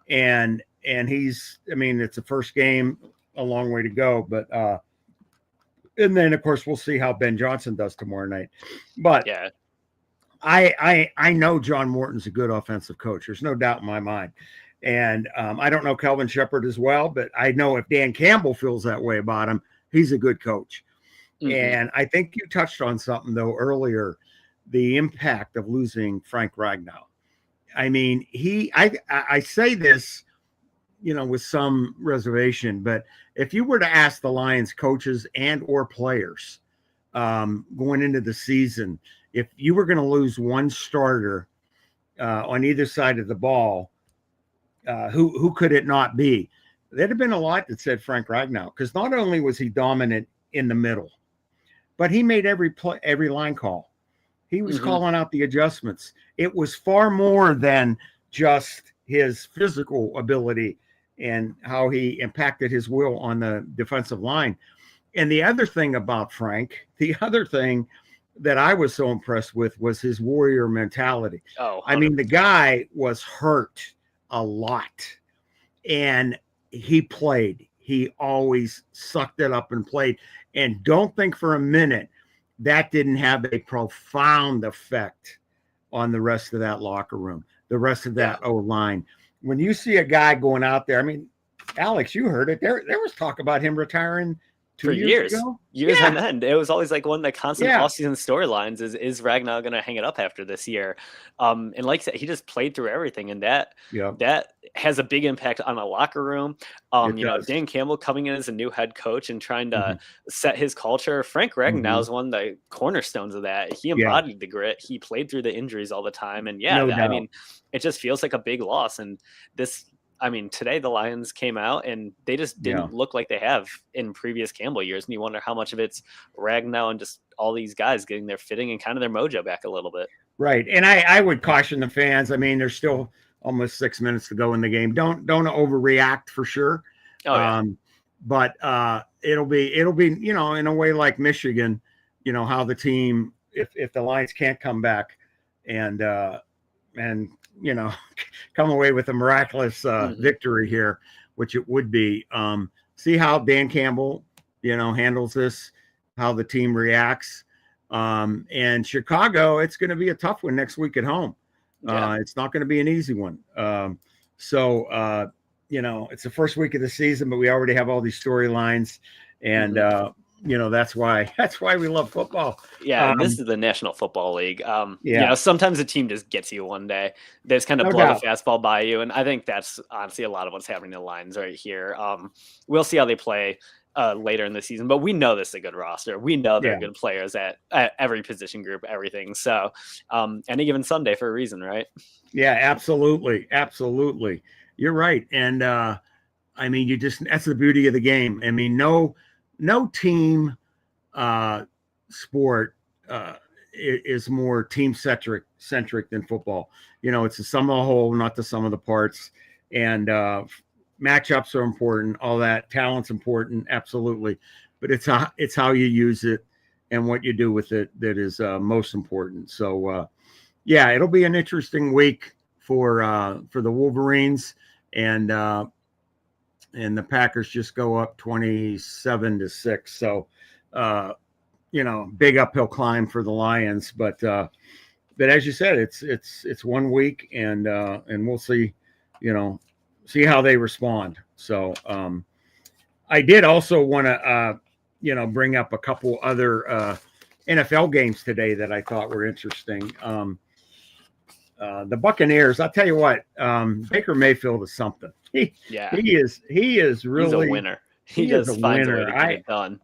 And he's, I mean, it's the first game, a long way to go, but and then of course we'll see how Ben Johnson does tomorrow night. But yeah, I know John Morton's a good offensive coach. There's no doubt in my mind. And I don't know Kelvin Shepard as well, but I know if Dan Campbell feels that way about him, he's a good coach. And I think you touched on something though earlier, the impact of losing Frank Ragnow. I mean, I say this, you know, with some reservation, but if you were to ask the Lions coaches and or players going into the season, if you were going to lose one starter on either side of the ball, who could it not be? There'd have been a lot that said Frank Ragnow, because not only was he dominant in the middle, but he made every line call. He was calling out the adjustments. It was far more than just his physical ability and how he impacted his will on the defensive line. And the other thing about Frank, the other thing that I was so impressed with was his warrior mentality. Oh, I mean, the guy was hurt a lot and he played. He always sucked it up and played. And don't think for a minute that didn't have a profound effect on the rest of that locker room, the rest of that O-line. When you see a guy going out there, I mean, Alex, you heard it. There was talk about him retiring for years on end. It was always like one of the constant off-season storylines is Ragnar going to hang it up after this year? And like I said, he just played through everything, and that has a big impact on the locker room. Dan Campbell coming in as a new head coach and trying to set his culture. Frank Ragnar is one of the cornerstones of that. He embodied the grit. He played through the injuries all the time, and I mean, it just feels like a big loss. And today the Lions came out and they just didn't look like they have in previous Campbell years. And you wonder how much of it's Ragnar and just all these guys getting their fitting and kind of their mojo back a little bit. Right. And I would caution the fans. I mean, there's still almost 6 minutes to go in the game. Don't overreact for sure. But it'll be, in a way like Michigan, how the team, if the Lions can't come back and come away with a miraculous victory here, which it would be. See how Dan Campbell, handles this, how the team reacts. And Chicago, it's going to be a tough one next week at home. It's not going to be an easy one. So it's the first week of the season, but we already have all these storylines, and that's why we love football. This is the National Football League. Sometimes a team just gets you one day. They just kind of blow the fastball by you, and I think that's honestly a lot of what's happening to the Lions right here. We'll see how they play later in the season, but we know this is a good roster. We know they're good players at every position group, everything. So any given Sunday for a reason, right? Yeah, absolutely. You're right. And that's the beauty of the game. I mean, no team sport is more team centric than football. It's the sum of the whole, not the sum of the parts. And matchups are important. All that talent's important, absolutely. But it's how you use it and what you do with it that is most important. So it'll be an interesting week for the Wolverines, and the Packers just go up 27-6. So, big uphill climb for the Lions. But as you said, it's 1 week, and we'll see, see how they respond. So, I did also want to, bring up a couple other NFL games today that I thought were interesting. The Buccaneers, I'll tell you what, Baker Mayfield is something. He is really, he's a winner. He just finds a way to get it done.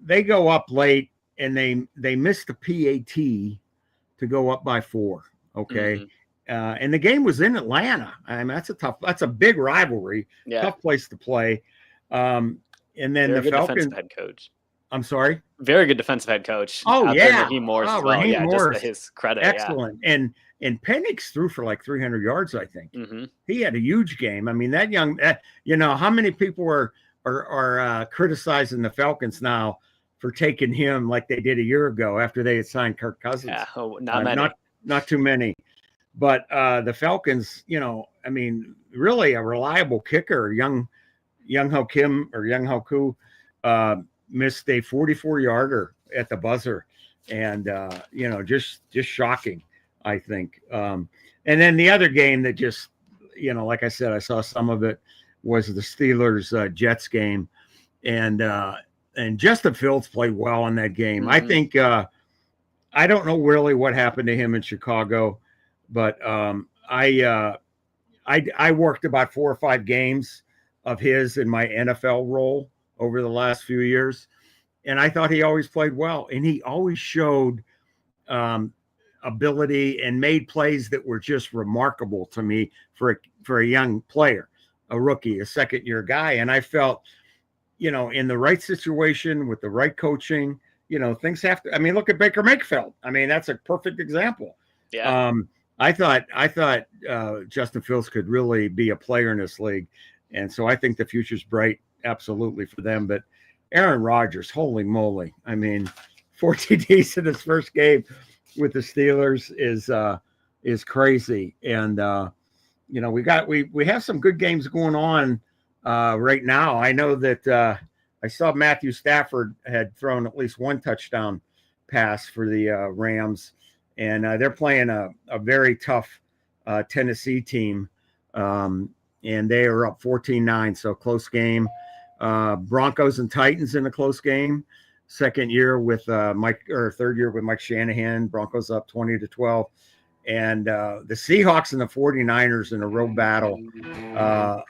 They go up late and they miss the PAT to go up by 4. Okay. And the game was in Atlanta. I mean, that's a big rivalry, tough place to play. And then the Falcons head coach. I'm sorry. Very good defensive head coach. Raheem Morris. Raheem Morris. Just his credit. Excellent. And Penix threw for like 300 yards, I think. He had a huge game. I mean, that young, how many people are criticizing the Falcons now for taking him like they did a year ago after they had signed Kirk Cousins? Yeah, not many. Not too many. But the Falcons, really a reliable kicker, Young Ho Kim or Young Ho Koo, missed a 44-yarder at the buzzer, and just shocking, I think. And then the other game that just, like I said, I saw some of it, was the Steelers Jets game, and Justin Fields played well in that game. I think I don't know really what happened to him in Chicago, but I worked about 4 or 5 games of his in my NFL role over the last few years, and I thought he always played well, and he always showed ability and made plays that were just remarkable to me for a young player, a rookie, a second-year guy. And I felt, in the right situation with the right coaching, things have to. I mean, look at Baker Mayfield. I mean, that's a perfect example. Yeah. I thought Justin Fields could really be a player in this league, and so I think the future's bright, absolutely, for them. But Aaron Rodgers, holy moly! I mean, 4 TDs in his first game with the Steelers is crazy, and we have some good games going on right now. I know that I saw Matthew Stafford had thrown at least one touchdown pass for the Rams, and they're playing a very tough Tennessee team, and they are up 14-9, so close game. Broncos and Titans in a close game. Third year with Mike Shanahan. Broncos up 20-12. And the Seahawks and the 49ers in a real battle.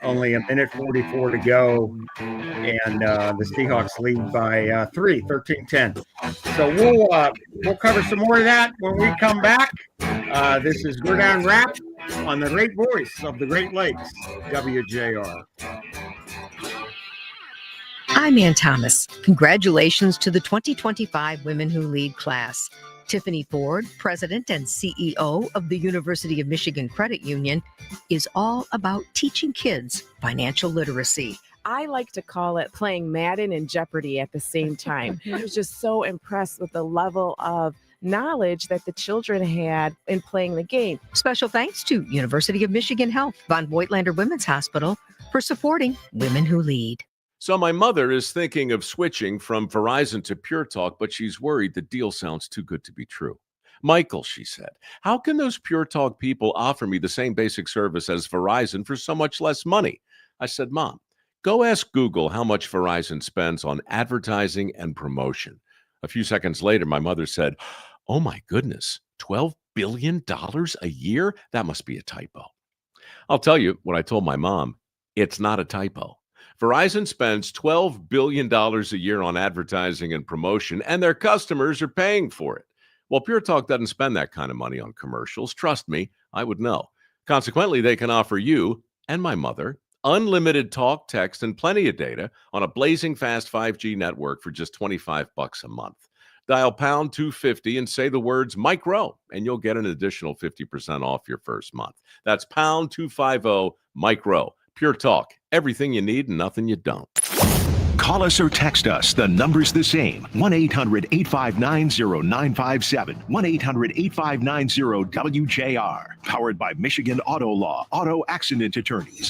Only a minute 44 to go. And the Seahawks lead by 3, 13-10. So we'll cover some more of that when we come back. This is Gridiron Wrap on the great voice of the Great Lakes, WJR. I'm Ann Thomas. Congratulations to the 2025 Women Who Lead class. Tiffany Ford, President and CEO of the University of Michigan Credit Union, is all about teaching kids financial literacy. I like to call it playing Madden and Jeopardy at the same time. I was just so impressed with the level of knowledge that the children had in playing the game. Special thanks to University of Michigan Health, Von Voigtlander Women's Hospital, for supporting Women Who Lead. So my mother is thinking of switching from Verizon to Pure Talk, but she's worried the deal sounds too good to be true. Michael, she said, how can those Pure Talk people offer me the same basic service as Verizon for so much less money? I said, Mom, go ask Google how much Verizon spends on advertising and promotion. A few seconds later, my mother said, oh my goodness, $12 billion a year? That must be a typo. I'll tell you what I told my mom. It's not a typo. Verizon spends $12 billion a year on advertising and promotion, and their customers are paying for it. Well, Pure Talk doesn't spend that kind of money on commercials. Trust me, I would know. Consequently, they can offer you and my mother unlimited talk, text, and plenty of data on a blazing fast 5G network for just $25 a month. Dial pound 250 and say the words Mike Rowe, and you'll get an additional 50% off your first month. That's pound 250 Mike Rowe. Pure Talk, everything you need and nothing you don't. Call us or text us. The number's the same. 1-800-859-0957. 1-800-859-0WJR. Powered by Michigan Auto Law, Auto Accident Attorneys.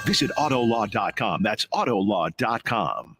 Visit autolaw.com. That's autolaw.com.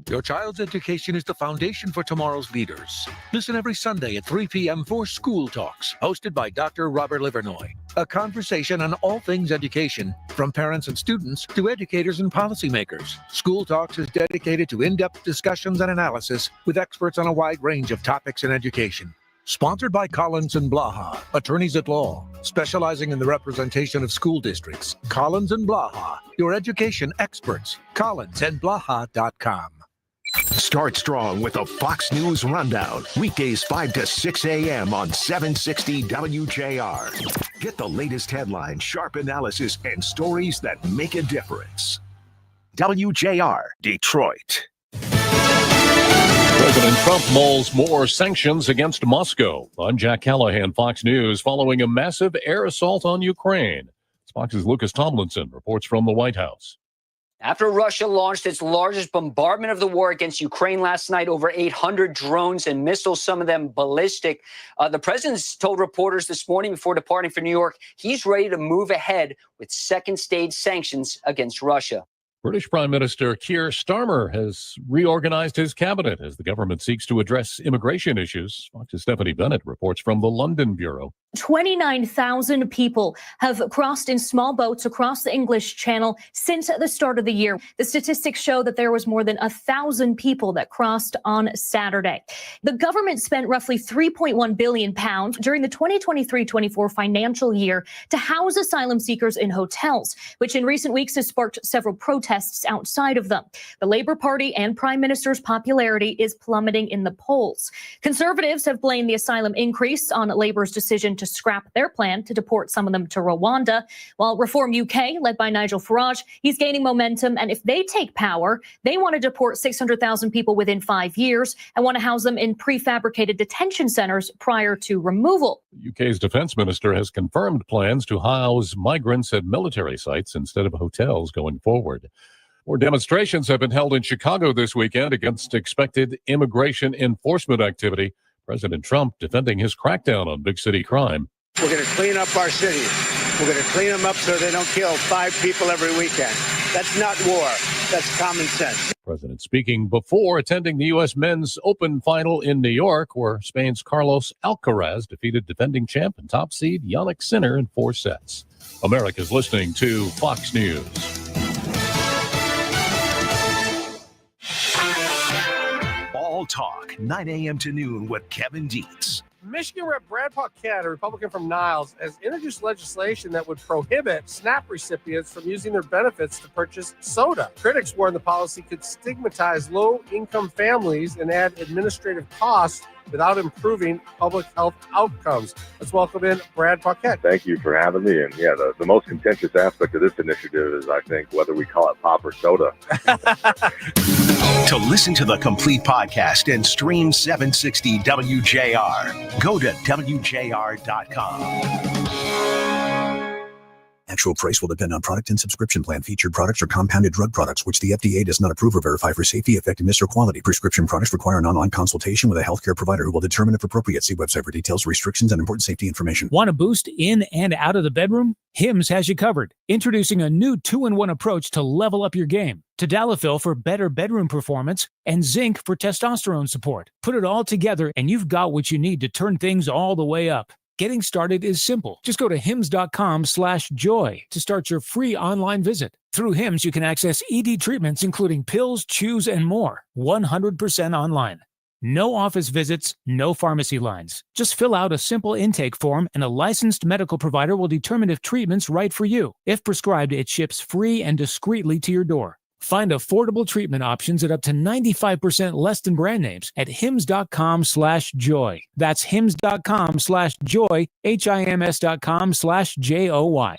Your child's education is the foundation for tomorrow's leaders. Listen every Sunday at 3 p.m. for School Talks, hosted by Dr. Robert Livernoy. A conversation on all things education, from parents and students to educators and policymakers. School Talks is dedicated to in-depth discussions and analysis with experts on a wide range of topics in education. Sponsored by Collins and Blaha, attorneys at law, specializing in the representation of school districts. Collins and Blaha, your education experts. collinsandblaha.com. Start strong with a Fox News Rundown. Weekdays 5 to 6 a.m. on 760 WJR. Get the latest headlines, sharp analysis, and stories that make a difference. WJR, Detroit. President Trump mulls more sanctions against Moscow. I'm Jack Callahan, Fox News, following a massive air assault on Ukraine. Fox's Lucas Tomlinson reports from the White House. After Russia launched its largest bombardment of the war against Ukraine last night, over 800 drones and missiles, some of them ballistic, the president's told reporters this morning before departing for New York, he's ready to move ahead with second-stage sanctions against Russia. British Prime Minister Keir Starmer has reorganized his cabinet as the government seeks to address immigration issues. Fox's Stephanie Bennett reports from the London Bureau. 29,000 people have crossed in small boats across the English Channel since the start of the year. The statistics show that there was more than 1,000 people that crossed on Saturday. The government spent roughly £3.1 billion during the 2023-24 financial year to house asylum seekers in hotels, which in recent weeks has sparked several protests outside of them. The Labour Party and Prime Minister's popularity is plummeting in the polls. Conservatives have blamed the asylum increase on Labour's decision to scrap their plan to deport some of them to Rwanda. While Reform UK, led by Nigel Farage, he's gaining momentum. And if they take power, they want to deport 600,000 people within 5 years and want to house them in prefabricated detention centers prior to removal. The UK's defense minister has confirmed plans to house migrants at military sites instead of hotels going forward. More demonstrations have been held in Chicago this weekend against expected immigration enforcement activity. President Trump defending his crackdown on big city crime. We're going to clean up our cities. We're going to clean them up so they don't kill 5 people every weekend. That's not war. That's common sense. President speaking before attending the U.S. Men's Open final in New York, where Spain's Carlos Alcaraz defeated defending champ and top seed Jannik Sinner in 4 sets. America's listening to Fox News. All Talk, 9 a.m. to noon with Kevin Dietz. Michigan Rep. Brad Paquette, a Republican from Niles, has introduced legislation that would prohibit SNAP recipients from using their benefits to purchase soda. Critics warn the policy could stigmatize low-income families and add administrative costs without improving public health outcomes. Let's welcome in Brad Paquette. Thank you for having me. And yeah, the most contentious aspect of this initiative is, I think, whether we call it pop or soda. To listen to the complete podcast and stream 760 WJR, go to WJR.com. Actual price will depend on product and subscription plan. Featured products are compounded drug products, which the FDA does not approve or verify for safety, effectiveness, or quality. Prescription products require an online consultation with a healthcare provider who will determine if appropriate. See website for details, restrictions, and important safety information. Want a boost in and out of the bedroom? Hims has you covered. Introducing a new 2-in-1 approach to level up your game. Tadalafil for better bedroom performance and zinc for testosterone support. Put it all together and you've got what you need to turn things all the way up. Getting started is simple. Just go to hims.com/joy to start your free online visit. Through Hims, you can access ED treatments, including pills, chews, and more, 100% online. No office visits, no pharmacy lines. Just fill out a simple intake form and a licensed medical provider will determine if treatment's right for you. If prescribed, it ships free and discreetly to your door. Find affordable treatment options at up to 95% less than brand names at hims.com/joy. That's hims.com/joy, HIMS.com/JOY.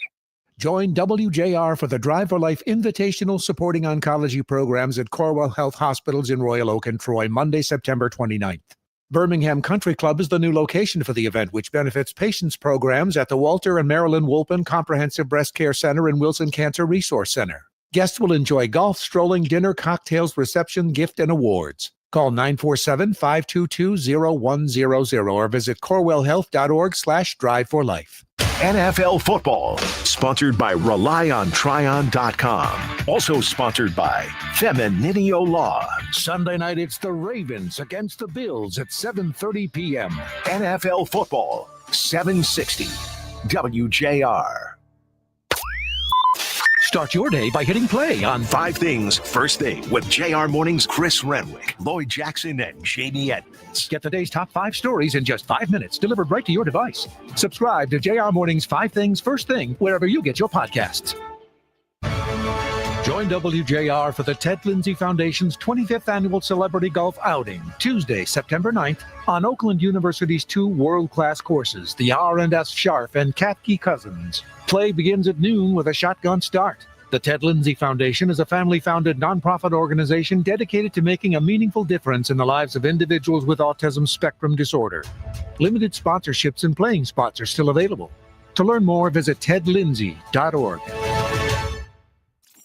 Join WJR for the Drive for Life Invitational supporting oncology programs at Corewell Health Hospitals in Royal Oak and Troy, Monday, September 29th. Birmingham Country Club is the new location for the event, which benefits patients programs at the Walter and Marilyn Wolpen Comprehensive Breast Care Center and Wilson Cancer Resource Center. Guests will enjoy golf, strolling, dinner, cocktails, reception, gift, and awards. Call 947-522-0100 or visit corewellhealth.org/drive4life. NFL football, sponsored by RelyOnTryon.com. Also sponsored by Femininio Law. Sunday night, it's the Ravens against the Bills at 7:30 p.m. NFL football, 760 WJR. Start your day by hitting play on 5 Things First Thing with JR Morning's Chris Renwick, Lloyd Jackson, and Jamie Edmonds. Get the day's top 5 stories in just 5 minutes, delivered right to your device. Subscribe to JR Morning's 5 Things First Thing wherever you get your podcasts. Join WJR for the Ted Lindsay Foundation's 25th Annual Celebrity Golf Outing, Tuesday, September 9th, on Oakland University's 2 world-class courses, the R&S Sharp and Katke Cousins. Play begins at noon with a shotgun start. The Ted Lindsay Foundation is a family-founded nonprofit organization dedicated to making a meaningful difference in the lives of individuals with autism spectrum disorder. Limited sponsorships and playing spots are still available. To learn more, visit tedlindsay.org.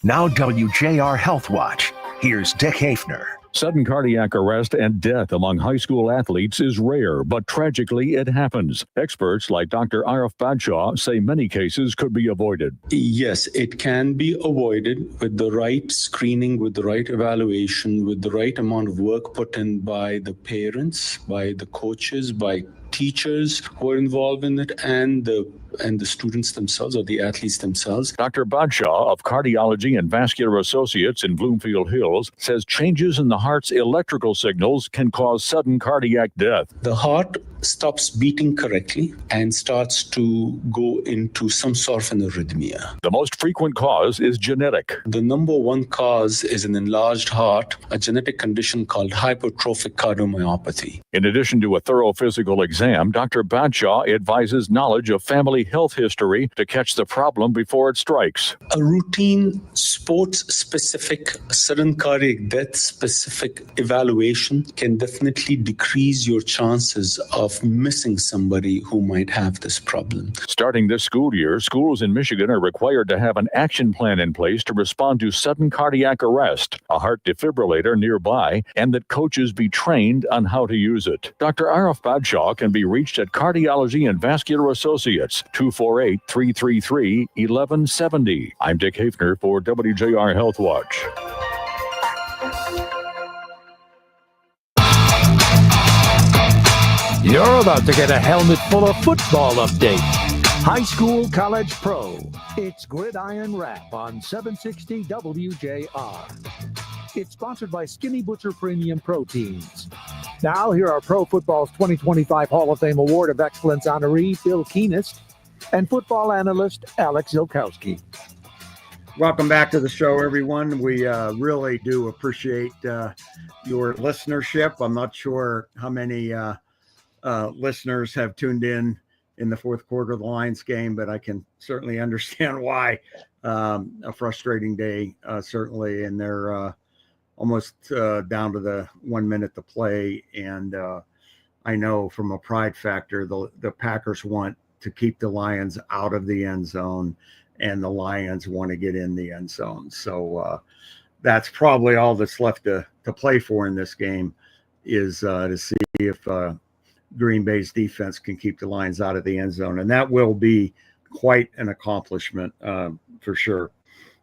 Now WJR Health Watch. Here's Dick Hafner. Sudden cardiac arrest and death among high school athletes is rare, but tragically it happens. Experts like Dr. Arif Badshaw say many cases could be avoided. Yes, it can be avoided with the right screening, with the right evaluation, with the right amount of work put in by the parents, by the coaches, by teachers who are involved in it, and the and the students themselves or the athletes themselves. Dr. Badshaw of Cardiology and Vascular Associates in Bloomfield Hills says changes in the heart's electrical signals can cause sudden cardiac death. The heart stops beating correctly and starts to go into some sort of an arrhythmia. The most frequent cause is genetic. The number one cause is an enlarged heart, a genetic condition called hypertrophic cardiomyopathy. In addition to a thorough physical exam, Dr. Badshaw advises knowledge of family health history to catch the problem before it strikes. A routine sports-specific, sudden cardiac death-specific evaluation can definitely decrease your chances of missing somebody who might have this problem. Starting this school year, schools in Michigan are required to have an action plan in place to respond to sudden cardiac arrest, a heart defibrillator nearby, and that coaches be trained on how to use it. Dr. Arif Badshaw can be reached at Cardiology and Vascular Associates, 248-333-1170. I'm Dick Hafner for WJR Health Watch. You're about to get a helmet full of football update. High school, college, pro. It's Gridiron Wrap on 760 WJR. It's sponsored by Skinny Butcher Premium Proteins. Now, here are Pro Football's 2025 Hall of Fame Award of Excellence honoree, Bill Keenist, and football analyst, Alex Zeolkowski. Welcome back to the show, everyone. We really do appreciate your listenership. I'm not sure how many listeners have tuned in the fourth quarter of the Lions game, but I can certainly understand why. A frustrating day, certainly, and they're almost down to the 1 minute to play. And I know from a pride factor, the Packers want to keep the Lions out of the end zone, and the Lions want to get in the end zone. So that's probably all that's left to play for in this game, is to see if Green Bay's defense can keep the Lions out of the end zone. And that will be quite an accomplishment for sure.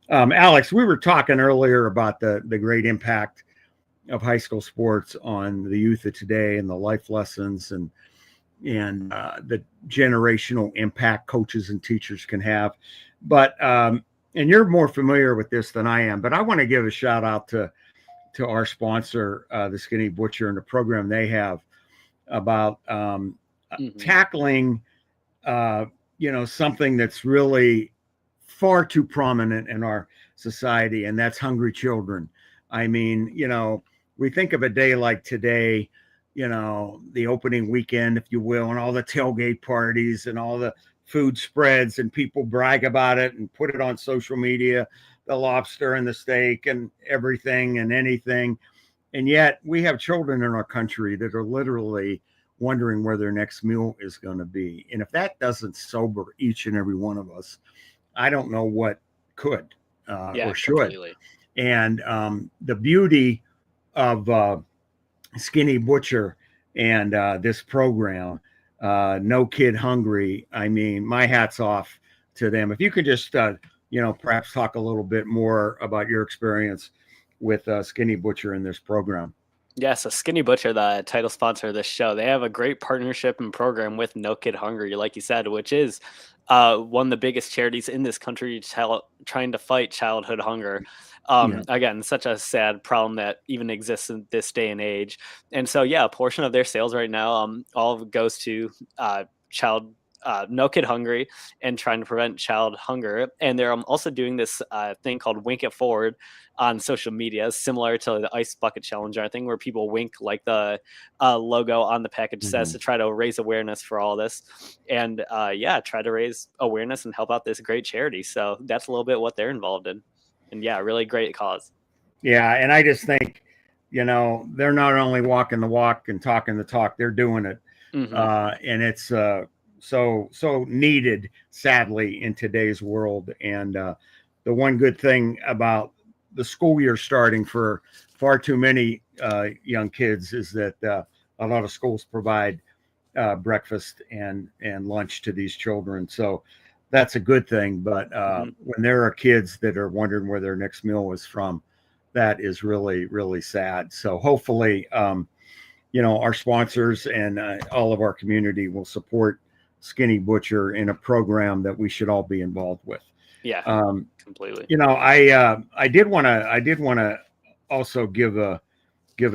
Alex, we were talking earlier about the great impact of high school sports on the youth of today and the life lessons and the generational impact coaches and teachers can have. But and you're more familiar with this than I am, but I want to give a shout out to our sponsor, the Skinny Butcher, and the program they have about tackling something that's really far too prominent in our society, and that's hungry children. I mean, we think of a day like today, the opening weekend, if you will, and all the tailgate parties and all the food spreads, and people brag about it and put it on social media, the lobster and the steak and everything and anything. And yet we have children in our country that are literally wondering where their next meal is going to be. And if that doesn't sober each and every one of us, I don't know what could or should. Completely. And the beauty of Skinny Butcher and this program, No Kid Hungry, I mean, my hat's off to them. If you could just, perhaps talk a little bit more about your experience with Skinny Butcher in this program. Yeah, so Skinny Butcher, the title sponsor of this show, they have a great partnership and program with No Kid Hungry, like you said, which is one of the biggest charities in this country trying to fight childhood hunger. Again, such a sad problem that even exists in this day and age. And so, a portion of their sales right now all goes to No Kid Hungry and trying to prevent child hunger. And they're also doing this thing called Wink It Forward on social media, similar to the Ice Bucket Challenge, I think, where people wink like the logo on the package says, to try to raise awareness for all this. And try to raise awareness and help out this great charity. So that's a little bit what they're involved in. And really great cause. Yeah, and I just think, they're not only walking the walk and talking the talk, they're doing it. And it's so needed, sadly, in today's world. And the one good thing about the school year starting for far too many young kids is that a lot of schools provide breakfast and lunch to these children. So that's a good thing. But when there are kids that are wondering where their next meal is from, that is really, really sad. So hopefully, our sponsors and all of our community will support Skinny Butcher in a program that we should all be involved with. Yeah, completely. You know, I did want to also give a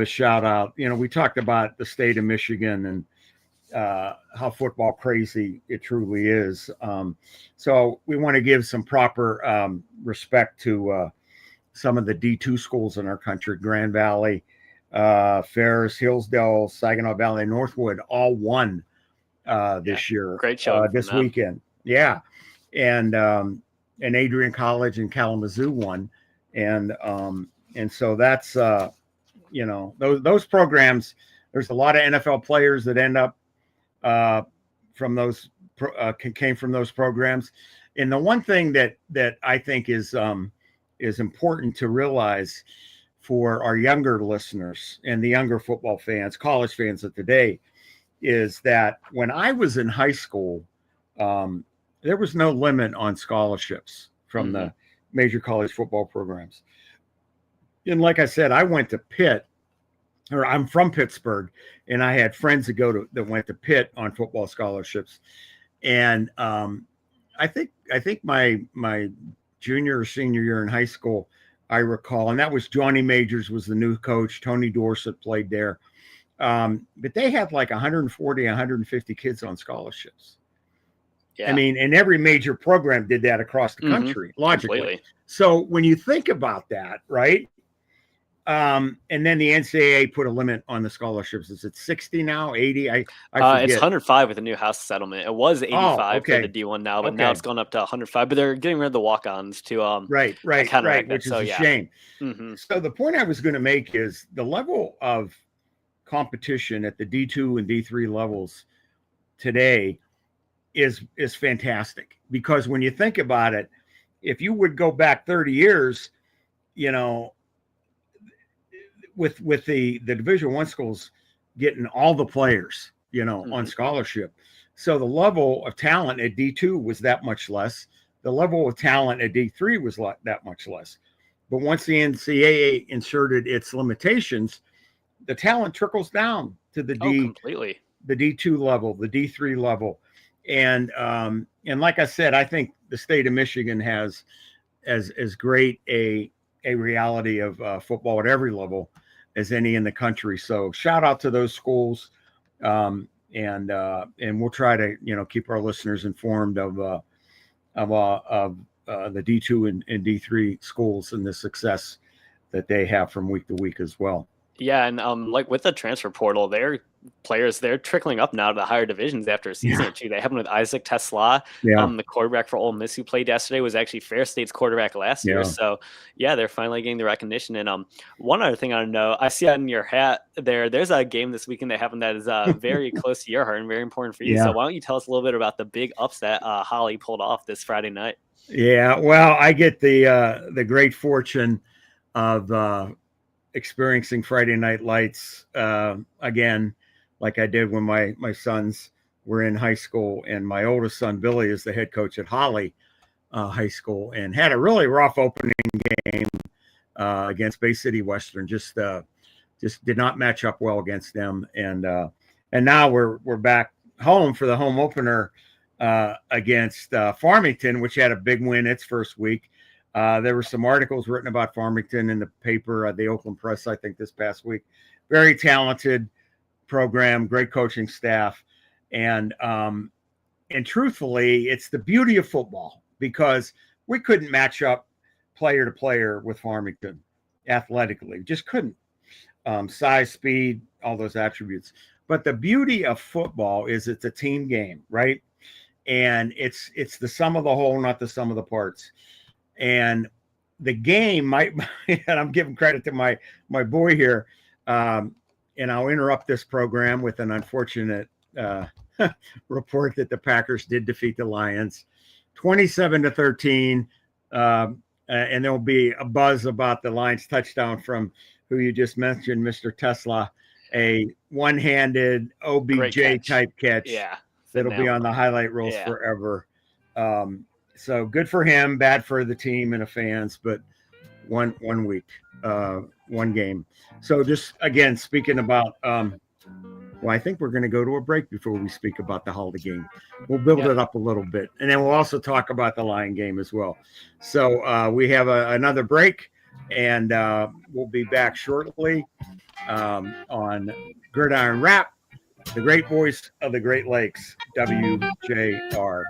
shout out. You know, we talked about the state of Michigan and how football crazy it truly is. So we want to give some proper respect to some of the D2 schools in our country. Grand Valley, Ferris, Hillsdale, Saginaw Valley, Northwood all won this year. Great show this weekend. Yeah. And Adrian College and Kalamazoo won. And so that's, you know, those programs, there's a lot of NFL players that end up from those, came from those programs. And the one thing that I think is important to realize for our younger listeners and the younger football fans, college fans of today, is that when I was in high school, there was no limit on scholarships from the major college football programs. And like I said, I went to Pitt, or I'm from Pittsburgh, and I had friends that went to Pitt on football scholarships. And I think my junior or senior year in high school, I recall, and that was Johnny Majors was the new coach. Tony Dorsett played there. But they had like 140, 150 kids on scholarships. Yeah. I mean, and every major program did that across the country, logically. Completely. So when you think about that, right? And then the NCAA put a limit on the scholarships. Is it 60 now, 80? I forget. It's 105 with the new House settlement. It was 85 for the D1 now, but now it's gone up to 105. But they're getting rid of the walk-ons to right, which is a shame. So the point I was going to make is the level of competition at the D2 and D3 levels today is fantastic, because when you think about it, if you would go back 30 years, you know, with the Division I schools getting all the players, you know, on scholarship. So the level of talent at D2 was that much less. The level of talent at D3 was that much less. But once the NCAA inserted its limitations, the talent trickles down to the completely. The D2 level, the D3 level. And like I said, I think the state of Michigan has as great a reality of football at every level as any in the country. So shout out to those schools, and we'll try to, you know, keep our listeners informed of the D2 and D3 schools and the success that they have from week to week as well. Yeah, and like with the transfer portal, they're trickling up now to the higher divisions after a season or two. They happened with Isaac Tesla, the quarterback for Ole Miss who played yesterday, was actually Fair State's quarterback last year. So yeah, they're finally getting the recognition. And one other thing I want to know, I see on your hat there's a game this weekend that happened that is very close to your heart and very important for you. So why don't you tell us a little bit about the big upset Holly pulled off this Friday night? Yeah, well, I get the great fortune of experiencing Friday Night Lights again, like I did when my sons were in high school. And my oldest son, Billy, is the head coach at Holly High School, and had a really rough opening game against Bay City Western. Just did not match up well against them. And now we're back home for the home opener against Farmington, which had a big win its first week. There were some articles written about Farmington in the paper, the Oakland Press, I think, this past week. Very talented program, great coaching staff. And truthfully, it's the beauty of football, because we couldn't match up player to player with Farmington athletically. Just couldn't. Size, speed, all those attributes. But the beauty of football is it's a team game, right? And it's the sum of the whole, not the sum of the parts. And the game might, and I'm giving credit to my boy here, and I'll interrupt this program with an unfortunate report that the Packers did defeat the Lions 27-13. And there'll be a buzz about the Lions touchdown from who you just mentioned, Mr. Tesla, a one-handed OBJ type catch. Yeah. That'll be on the highlight reels forever. So good for him, bad for the team and the fans, but one week, one game. So just again, speaking about the Well, I think we're going to go to a break before we speak about the Holiday game. We'll build it up a little bit, and then we'll also talk about the Lion game as well. So we have another break, and we'll be back shortly on Gridiron Wrap, the great voice of the Great Lakes, WJR.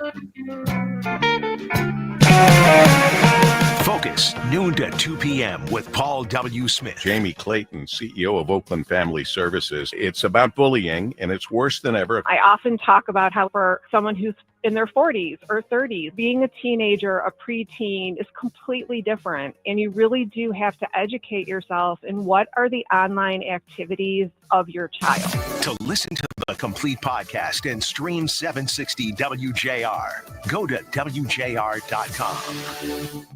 Focus, noon to 2 p.m. with Paul W. Smith. Jamie Clayton, CEO of Oakland Family Services. It's about bullying, and it's worse than ever. I often talk about how for someone who's in their 40s or 30s, being a teenager, a preteen is completely different. And you really do have to educate yourself in what are the online activities of your child. To listen to the complete podcast and stream 760 WJR, go to WJR.com.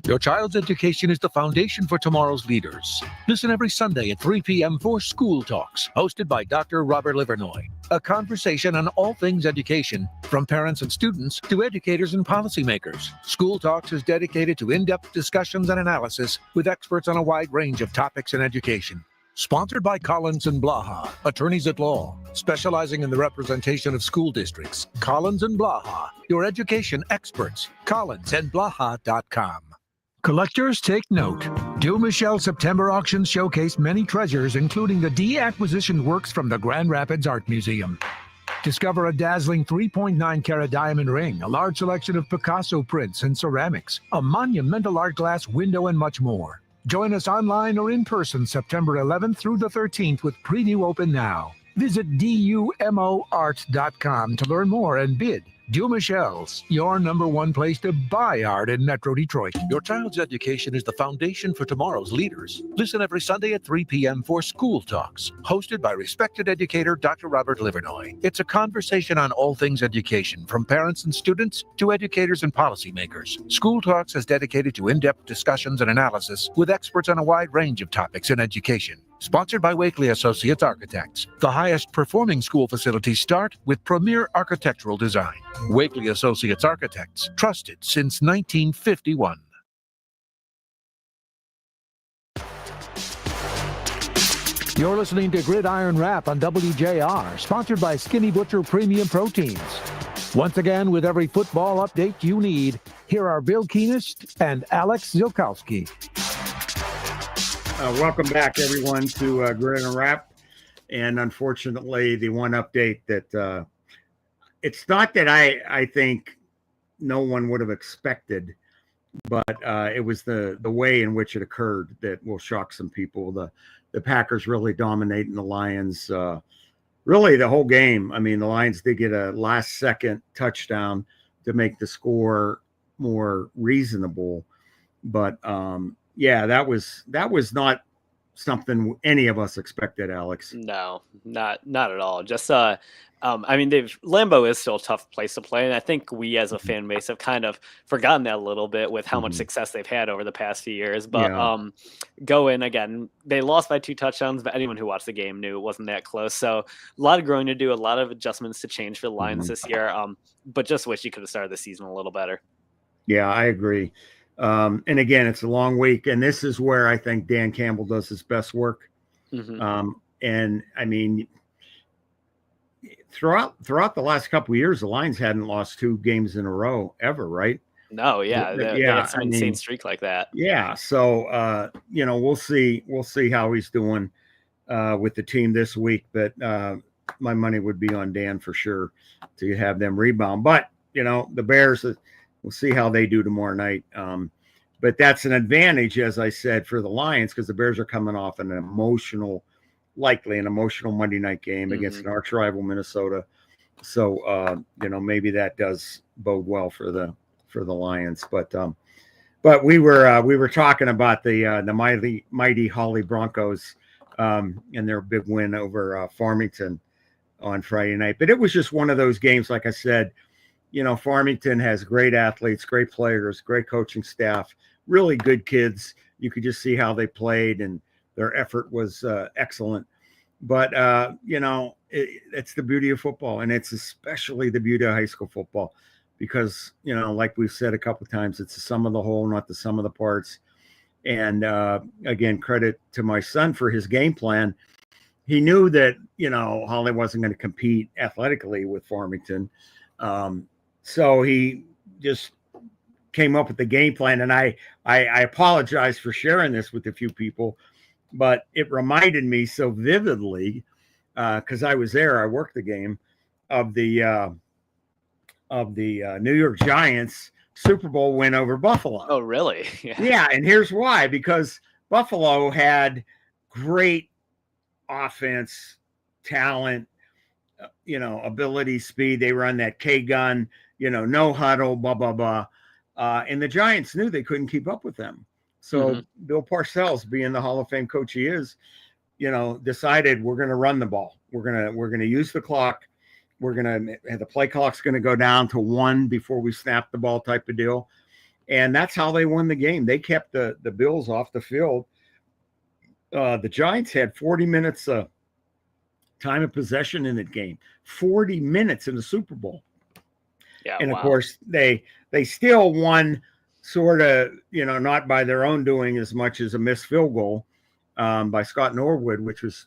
Your child's education is the foundation for tomorrow's leaders. Listen every Sunday at 3 p.m. for School Talks, hosted by Dr. Robert Livernoy. A conversation on all things education, from parents and students to educators and policymakers. School Talks is dedicated to in-depth discussions and analysis with experts on a wide range of topics in education. Sponsored by Collins and Blaha, attorneys at law, specializing in the representation of school districts. Collins and Blaha, your education experts. collinsandblaha.com. Collectors, take note. Dumichel September auctions showcase many treasures, including the de-acquisitioned works from the Grand Rapids Art Museum. Discover a dazzling 3.9-carat diamond ring, a large selection of Picasso prints and ceramics, a monumental art glass window, and much more. Join us online or in person September 11th through the 13th with preview open now. Visit DUMOArt.com to learn more and bid. Dumichel's, your number one place to buy art in Metro Detroit. Your child's education is the foundation for tomorrow's leaders. Listen every Sunday at 3 p.m. for School Talks, hosted by respected educator Dr. Robert Livernoy. It's a conversation on all things education, from parents and students to educators and policymakers. School Talks is dedicated to in-depth discussions and analysis with experts on a wide range of topics in education. Sponsored by Wakely Associates Architects. The highest performing school facilities start with premier architectural design. Wakely Associates Architects, trusted since 1951. You're listening to Gridiron Wrap on WJR, sponsored by Skinny Butcher Premium Proteins. Once again, with every football update you need, here are Bill Keenist and Alex Zeolkowski. Welcome back, everyone, to Gridiron Wrap. And unfortunately, the one update that it's not that I think no one would have expected, but it was the way in which it occurred that will shock some people. The Packers really dominating the Lions, really the whole game. I mean, the Lions did get a last-second touchdown to make the score more reasonable, but yeah, that was not something any of us expected, Alex. No, not at all. Just I mean, Lambeau is still a tough place to play, and I think we as a fan base have kind of forgotten that a little bit with how much success they've had over the past few years. But go in again. They lost by 2 touchdowns, but anyone who watched the game knew it wasn't that close. So a lot of growing to do, a lot of adjustments to change for the Lions this year. But just wish you could have started the season a little better. Yeah, I agree. And again, it's a long week, and this is where I think Dan Campbell does his best work. And I mean, throughout the last couple of years, the Lions hadn't lost 2 games in a row ever, right? No, yeah, they had some insane streak like that. Yeah, so we'll see how he's doing with the team this week, but my money would be on Dan for sure to have them rebound. But the Bears. We'll see how they do tomorrow night. But that's an advantage, as I said, for the Lions, because the Bears are coming off likely an emotional Monday night game against an arch rival, Minnesota. So, maybe that does bode well for the Lions. But we were talking about the mighty Holly Broncos and their big win over Farmington on Friday night. But it was just one of those games, like I said. Farmington has great athletes, great players, great coaching staff, really good kids. You could just see how they played, and their effort was excellent. But, it's the beauty of football, and it's especially the beauty of high school football because, like we've said a couple of times, it's the sum of the whole, not the sum of the parts. And, again, credit to my son for his game plan. he knew that, Holly wasn't going to compete athletically with Farmington. So he just came up with the game plan. And I apologize for sharing this with a few people, but it reminded me so vividly, because I was there, I worked the game, of the New York Giants Super Bowl win over Buffalo. Oh, really? Yeah, and here's why. Because Buffalo had great offense, talent, ability, speed. They run that K-gun, no huddle, blah, blah, blah. And the Giants knew they couldn't keep up with them. So Bill Parcells, being the Hall of Fame coach he is, decided we're going to run the ball. We're going to use the clock. The play clock's going to go down to 1 before we snap the ball, type of deal. And that's how they won the game. They kept the Bills off the field. The Giants had 40 minutes time of possession in that game. 40 minutes in the Super Bowl. Yeah, and of course they still won, sort of, not by their own doing as much as a missed field goal by Scott Norwood, which was,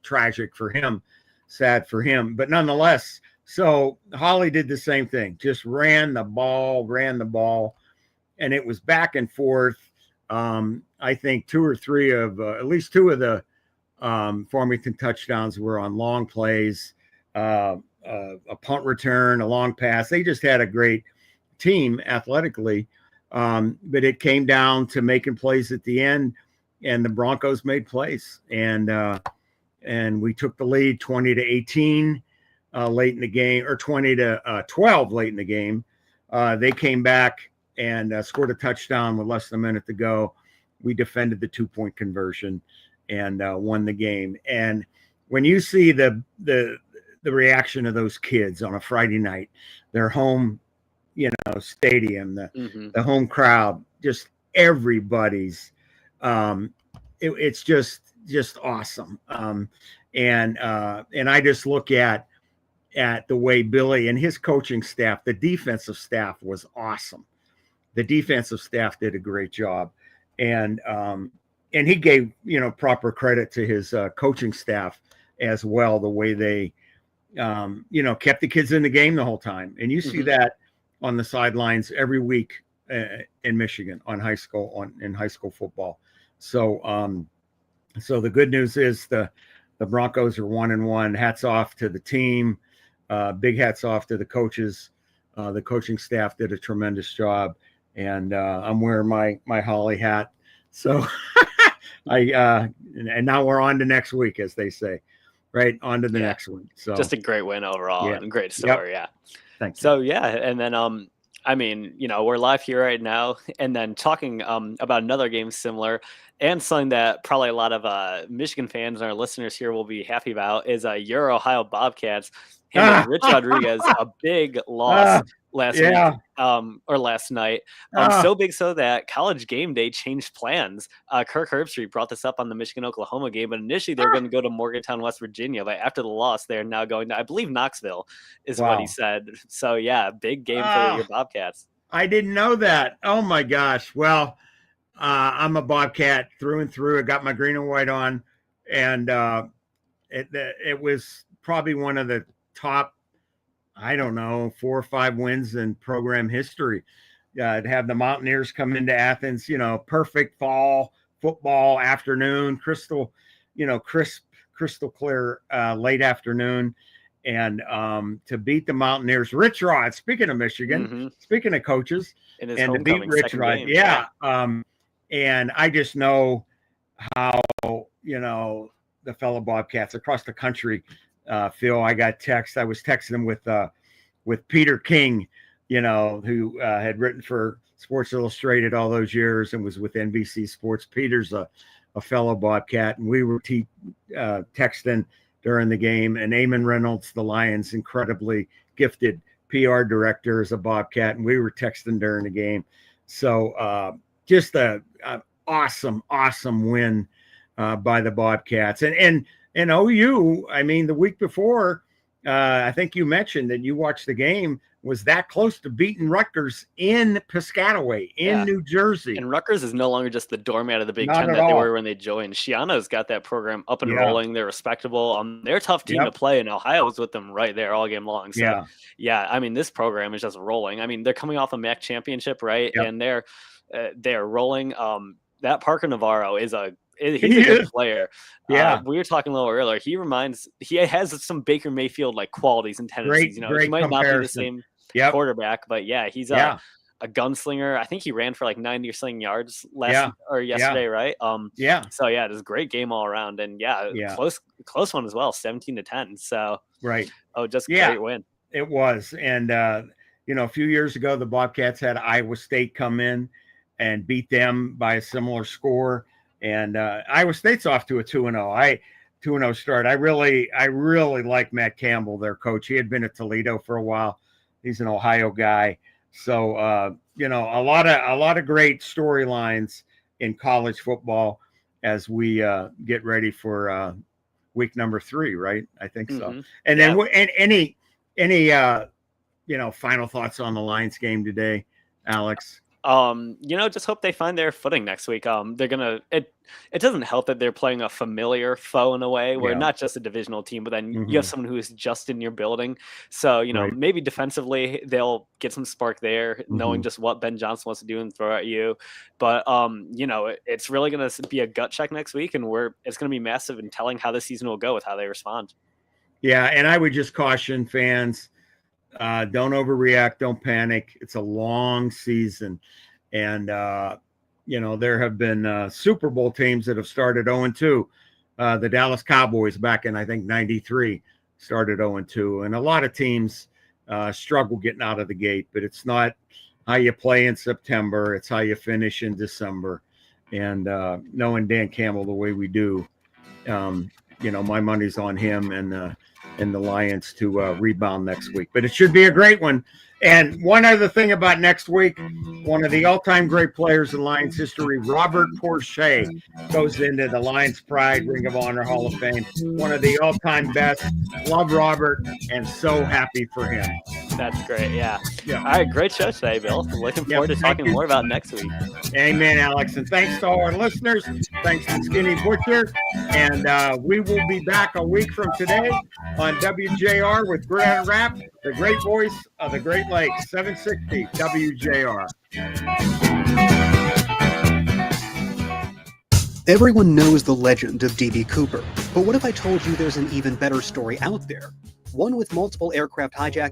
tragic for him, sad for him, but nonetheless. So Holly did the same thing, just ran the ball, and it was back and forth. I think 2 or 3 of at least 2 of the Farmington touchdowns were on long plays, a punt return, a long pass. They just had a great team athletically, but it came down to making plays at the end, and the Broncos made plays, and we took the lead 20-18 late in the game, or 20-12 late in the game. They came back and scored a touchdown with less than a minute to go. We defended the 2-point conversion and won the game. And when you see the reaction of those kids on a Friday night, their home, stadium, the home crowd, just everybody's, it's just awesome. And I just look at the way Billy and his coaching staff, the defensive staff was awesome. The defensive staff did a great job, and he gave proper credit to his coaching staff as well. The way they kept the kids in the game the whole time, and you see that on the sidelines every week in Michigan in high school football. So so the good news is the Broncos are 1-1. Hats off to the team. Big hats off to the coaches. The coaching staff did a tremendous job. And I'm wearing my Holly hat. So and now we're on to next week, as they say, right? On to the next one. So just a great win overall and great story. Yeah. Thanks. So, yeah. And then, I mean, we're live here right now, and then talking about another game similar, and something that probably a lot of Michigan fans and our listeners here will be happy about is your Ohio Bobcats handed Rich Rodriguez a big loss last week, or last night. So big so that College Game Day changed plans. Kirk Herbstreit brought this up on the Michigan-Oklahoma game, but initially they were going to go to Morgantown, West Virginia, but after the loss, they're now going to, I believe, Knoxville is what he said. So, yeah, big game for your Bobcats. I didn't know that. Oh, my gosh. Well, I'm a Bobcat through and through. I got my green and white on, and it was probably one of the top, I don't know, 4 or 5 wins in program history. To have the Mountaineers come into Athens, perfect fall football afternoon, crystal clear late afternoon, and to beat the Mountaineers. Rich Rod, speaking of Michigan, speaking of coaches, and to beat Rich Rod, and I just know how the fellow Bobcats across the country feel. I got text. I was texting with Peter King, who had written for Sports Illustrated all those years and was with NBC Sports. Peter's a fellow Bobcat, and we were texting during the game. And Eamon Reynolds, the Lions' incredibly gifted PR director, is a Bobcat, and we were texting during the game. So just a awesome win by the Bobcats. And OU, I mean, the week before, I think you mentioned that you watched the game, was that close to beating Rutgers in Piscataway, in New Jersey. And Rutgers is no longer just the doormat of the Big Not Ten at that they all. were when they joined. Shiano's got that program up and Yeah. rolling. They're respectable. They're a tough team to play, and Ohio was with them right there all game long. So, I mean, this program is just rolling. I mean, they're coming off a MAC championship, right? Yep. And they're rolling. That Parker Navarro is he's a good player. Yeah. We were talking a little earlier. He has some Baker Mayfield like qualities and tendencies. Great he might not be the comparison. same quarterback, but he's a gunslinger. I think he ran for like 90 or something yards yesterday, right? So it was a great game all around, and close one as well, 17-10. So great win. It was, and a few years ago the Bobcats had Iowa State come in and beat them by a similar score. And Iowa State's off to a 2-0. 2-0 start. I really like Matt Campbell, their coach. He had been at Toledo for a while. He's an Ohio guy. So a lot of great storylines in college football as we get ready for week number 3, right? I think so. And then any final thoughts on the Lions game today, Alex? Just hope they find their footing next week. They're gonna. It doesn't help that they're playing a familiar foe in a way where not just a divisional team, but then you have someone who is just in your building. So maybe defensively they'll get some spark there, knowing just what Ben Johnson wants to do and throw at you. But it's really gonna be a gut check next week, and it's gonna be massive in telling how the season will go with how they respond. Yeah, and I would just caution fans. Don't overreact. Don't panic. It's a long season. And, there have been Super Bowl teams that have started 0-2. The Dallas Cowboys back in, I think, 93 started 0-2. And a lot of teams struggle getting out of the gate. But it's not how you play in September. It's how you finish in December. And knowing Dan Campbell the way we do, my money's on him and the Lions to rebound next week. But it should be a great one. And one other thing about next week, one of the all-time great players in Lions history, Robert Porsche, goes into the Lions Pride Ring of Honor Hall of Fame. One of the all-time best. Love Robert, and so happy for him. That's great, yeah. All right, great show today, Bill. Looking forward to talking more about next week. Amen, Alex. And thanks to all our listeners. Thanks to Skinny Butcher. And we will be back a week from today on WJR with Gridiron Wrap, the great voice of the Great Lakes, 760 WJR. Everyone knows the legend of D.B. Cooper, but what if I told you there's an even better story out there? One with multiple aircraft hijacking